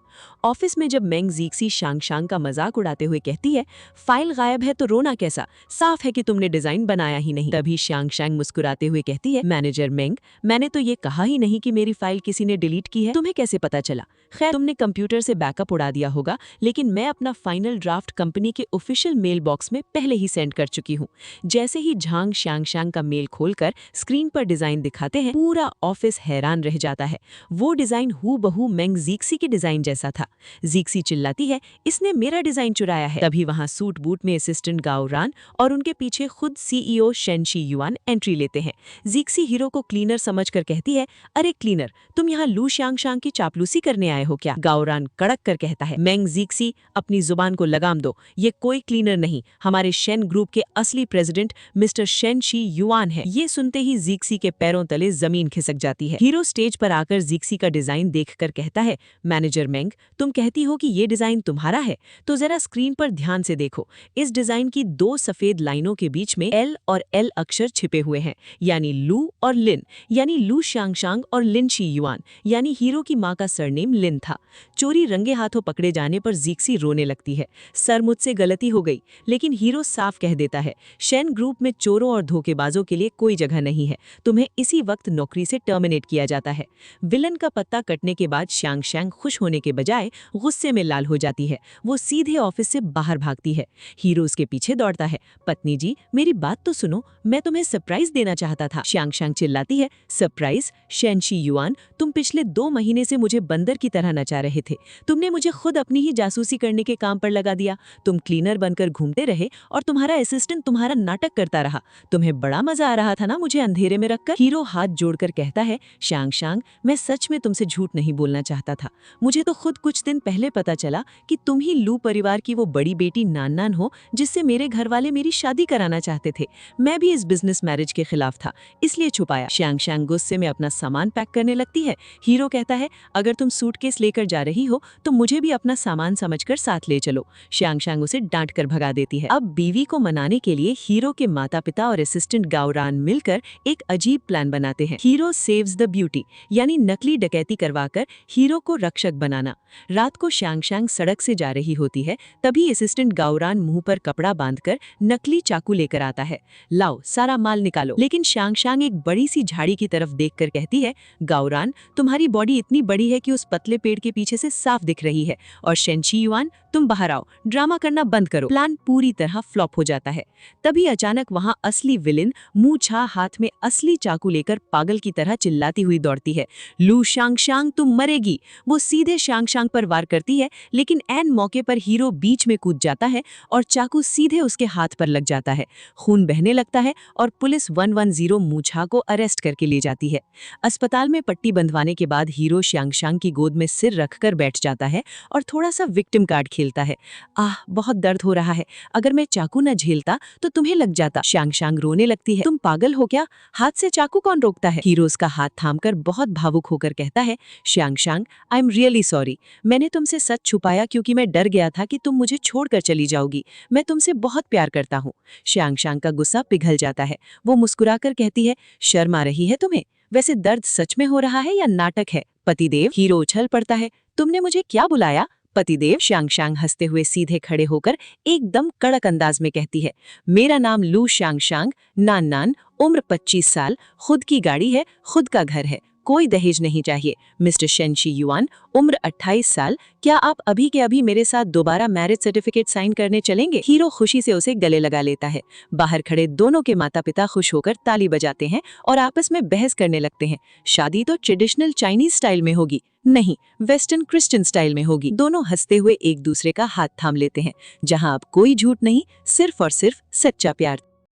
ऑफिस में जब मेंग जीक्सी शांग का मजाक उड़ाते हुए कहती है, फाइल गायब है तो रोना कैसा, साफ है कि तुमने डिजाइन बनाया ही नहीं। तभी शांग मुस्कुराते हुए कहती है, मैनेजर मेंग, मैंने तो ये कहा ही नहीं कि मेरी फाइल किसी ने डिलीट की है, तुम्हें कैसे पता चला? खैर, तुमने कंप्यूटर से बैकअप उड़ा दिया होगा, लेकिन मैं अपना फाइनल ड्राफ्ट कंपनी के ऑफिशियल मेल बॉक्स में पहले ही सेंड कर चुकी हूँ। जैसे ही झांग शांग का मेल खोलकर स्क्रीन पर डिजाइन दिखाते हैं, पूरा ऑफिस हैरान रह जाता है। वो डिजाइन हूबहू मेंग जीक्सी के डिजाइन जैसा जैसा था। जीक्सी चिल्लाती है, इसने मेरा डिजाइन चुराया है। तभी वहां सूट बूट में असिस्टेंट गाओरान और उनके पीछे खुद सीईओ शेनशी युआन एंट्री लेते हैं। जीक्सी हीरो को क्लीनर समझकर कहती है, अरे क्लीनर, तुम यहाँ लू शांगशांग की चापलूसी करने आए हो क्या? गाओरान कड़क कर कहता है, मैंग जीक्सी, अपनी जुबान को लगाम दो, ये कोई क्लीनर नहीं, हमारे शेन ग्रुप के असली प्रेसिडेंट मिस्टर शेनशी युआन है। ये सुनते ही जीक्सी के पैरों तले जमीन खिसक जाती है। हीरो स्टेज पर आकर जीक्सी का डिजाइन देखकर कहता है, मैनेजर मेंग, तुम कहती हो कि ये डिजाइन तुम्हारा है, तो जरा स्क्रीन पर ध्यान से देखो। इस डिजाइन की 2 सफेद लाइनों के बीच में एल और एल अक्षर छिपे हुए हैं, यानी लू और लिन, यानी लू शांगशांग और लिन शी युआन, यानी हीरो की मां का सरनेम लिन था। चोरी रंगे हाथों पकड़े जाने पर जीक्सी रोने लगती है, सर मुझसे गलती हो गई। लेकिन हीरो साफ कह देता है, शेन ग्रुप में चोरों और धोखेबाजों के लिए कोई जगह नहीं है, तुम्हें इसी वक्त नौकरी से टर्मिनेट किया जाता है। विलन का पत्ता कटने के बाद शांगशांग खुश होने के बजाय गुस्से में लाल हो जाती है। वो सीधे ऑफिस से बाहर भागती है। हीरो उसके पीछे दौड़ता है, पत्नी जी, मेरी बात तो सुनो, मैं तुम्हें सरप्राइज देना चाहता था। शांगशांग चिल्लाती है, सरप्राइज? शेनशी युआन, तुम पिछले 2 महीने से मुझे बंदर की तरह नचा रहे थे। तुमने मुझे खुद अपनी ही जासूसी करने के काम पर लगा दिया। तुम क्लीनर बनकर घूमते रहे और तुम्हारा असिस्टेंट तुम्हारा नाटक करता रहा। तुम्हें बड़ा मजा आ रहा था ना मुझे अंधेरे में रखकर? हीरो हाथ जोड़कर कहता है, शांगशांग, मैं सच में तुमसे झूठ नहीं बोलना चाहता था। मुझे तो खुद कुछ दिन पहले पता चला कि तुम ही लू परिवार की वो बड़ी बेटी नान हो जिससे मेरे घर वाले मेरी शादी कराना चाहते थे। मैं भी इस बिजनेस मैरिज के खिलाफ था, इसलिए छुपाया। शांगशांग गुस्से में अपना सामान पैक करने लगती है। हीरो कहता है, अगर तुम सूटकेस लेकर जा रही हो तो मुझे भी अपना सामान समझकर साथ ले चलो। शांगशांग उसे डांट कर भगा देती है। अब बीवी को मनाने के लिए हीरो के माता पिता और असिस्टेंट गाओरान मिलकर एक अजीब प्लान बनाते हैं। हीरो सेव्स द ब्यूटी, यानी नकली डकैती करवाकर हीरो को रक्षक बनाना। रात को शांगशांग सड़क से जा रही होती है, तभी असिस्टेंट गाओरान मुंह पर कपड़ा बांधकर नकली चाकू लेकर आता है। लाओ, सारा माल निकालो। लेकिन शांगशांग एक बड़ी सी झाड़ी की तरफ देखकर कहती है, गाओरान, तुम्हारी बॉडी इतनी बड़ी है कि उस पतले पेड़ के पीछे से साफ दिख रही है। और शेनशी युआन, तुम बाहर आओ, ड्रामा करना बंद करो। प्लान पूरी तरह फ्लॉप हो जाता है। तभी अचानक वहां असली विलेन मुंह छा हाथ में असली चाकू लेकर पागल की तरह चिल्लाती हुई दौड़ती है, लू शांगशांग, तुम मरेगी। वो सीधे शांगशांग पर वार करती है, लेकिन ऐन मौके पर हीरो बीच में कूद जाता है और चाकू सीधे उसके हाथ पर लग जाता है। खून बहने लगता है और पुलिस 110 मूछा को अरेस्ट करके ले जाती है। अस्पताल में पट्टी बंधवाने के बाद हीरो शांगशांग की गोद में सिर रखकर बैठ जाता है और थोड़ा सा विक्टिम कार्ड खेलता है। आह, बहुत दर्द हो रहा है, अगर मैं चाकू न झेलता तो तुम्हें लग जाता। शांगशांग रोने लगती है, तुम पागल हो क्या? हाथ से चाकू कौन रोकता है? हीरो उसका हाथ थामकर बहुत भावुक होकर कहता है, शांगशांग, आई एम रियली सॉरी। मैंने तुमसे सच छुपाया क्योंकि मैं डर गया था कि तुम मुझे छोड़कर चली जाओगी। मैं तुमसे बहुत प्यार करता हूँ। शांगशांग का गुस्सा पिघल जाता है। वो मुस्कुराकर कहती है, शर्म आ रही है तुम्हें? वैसे दर्द सच में हो रहा है या नाटक है? पतिदेव। हीरो उछल पड़ता है, तुमने मुझे क्या बुलाया? पतिदेव। शांगशांग हंसते हुए सीधे खड़े होकर एकदम कड़क अंदाज में कहती है, मेरा नाम लू शांगशांग, नान, उम्र 25 साल, खुद की गाड़ी है, खुद का घर है, कोई दहेज नहीं चाहिए। मिस्टर शेनशी युआन, उम्र 28 साल, क्या आप अभी के अभी मेरे साथ दोबारा मैरिज सर्टिफिकेट साइन करने चलेंगे? हीरो खुशी से उसे गले लगा लेता है। बाहर खड़े दोनों के माता पिता खुश होकर ताली बजाते हैं और आपस में बहस करने लगते हैं। शादी तो ट्रेडिशनल चाइनीज स्टाइल में होगी, नहीं वेस्टर्न क्रिश्चियन स्टाइल में होगी। दोनों हंसते हुए एक दूसरे का हाथ थाम लेते हैं। जहां अब कोई झूठ नहीं, सिर्फ और सिर्फ सच्चा प्यार।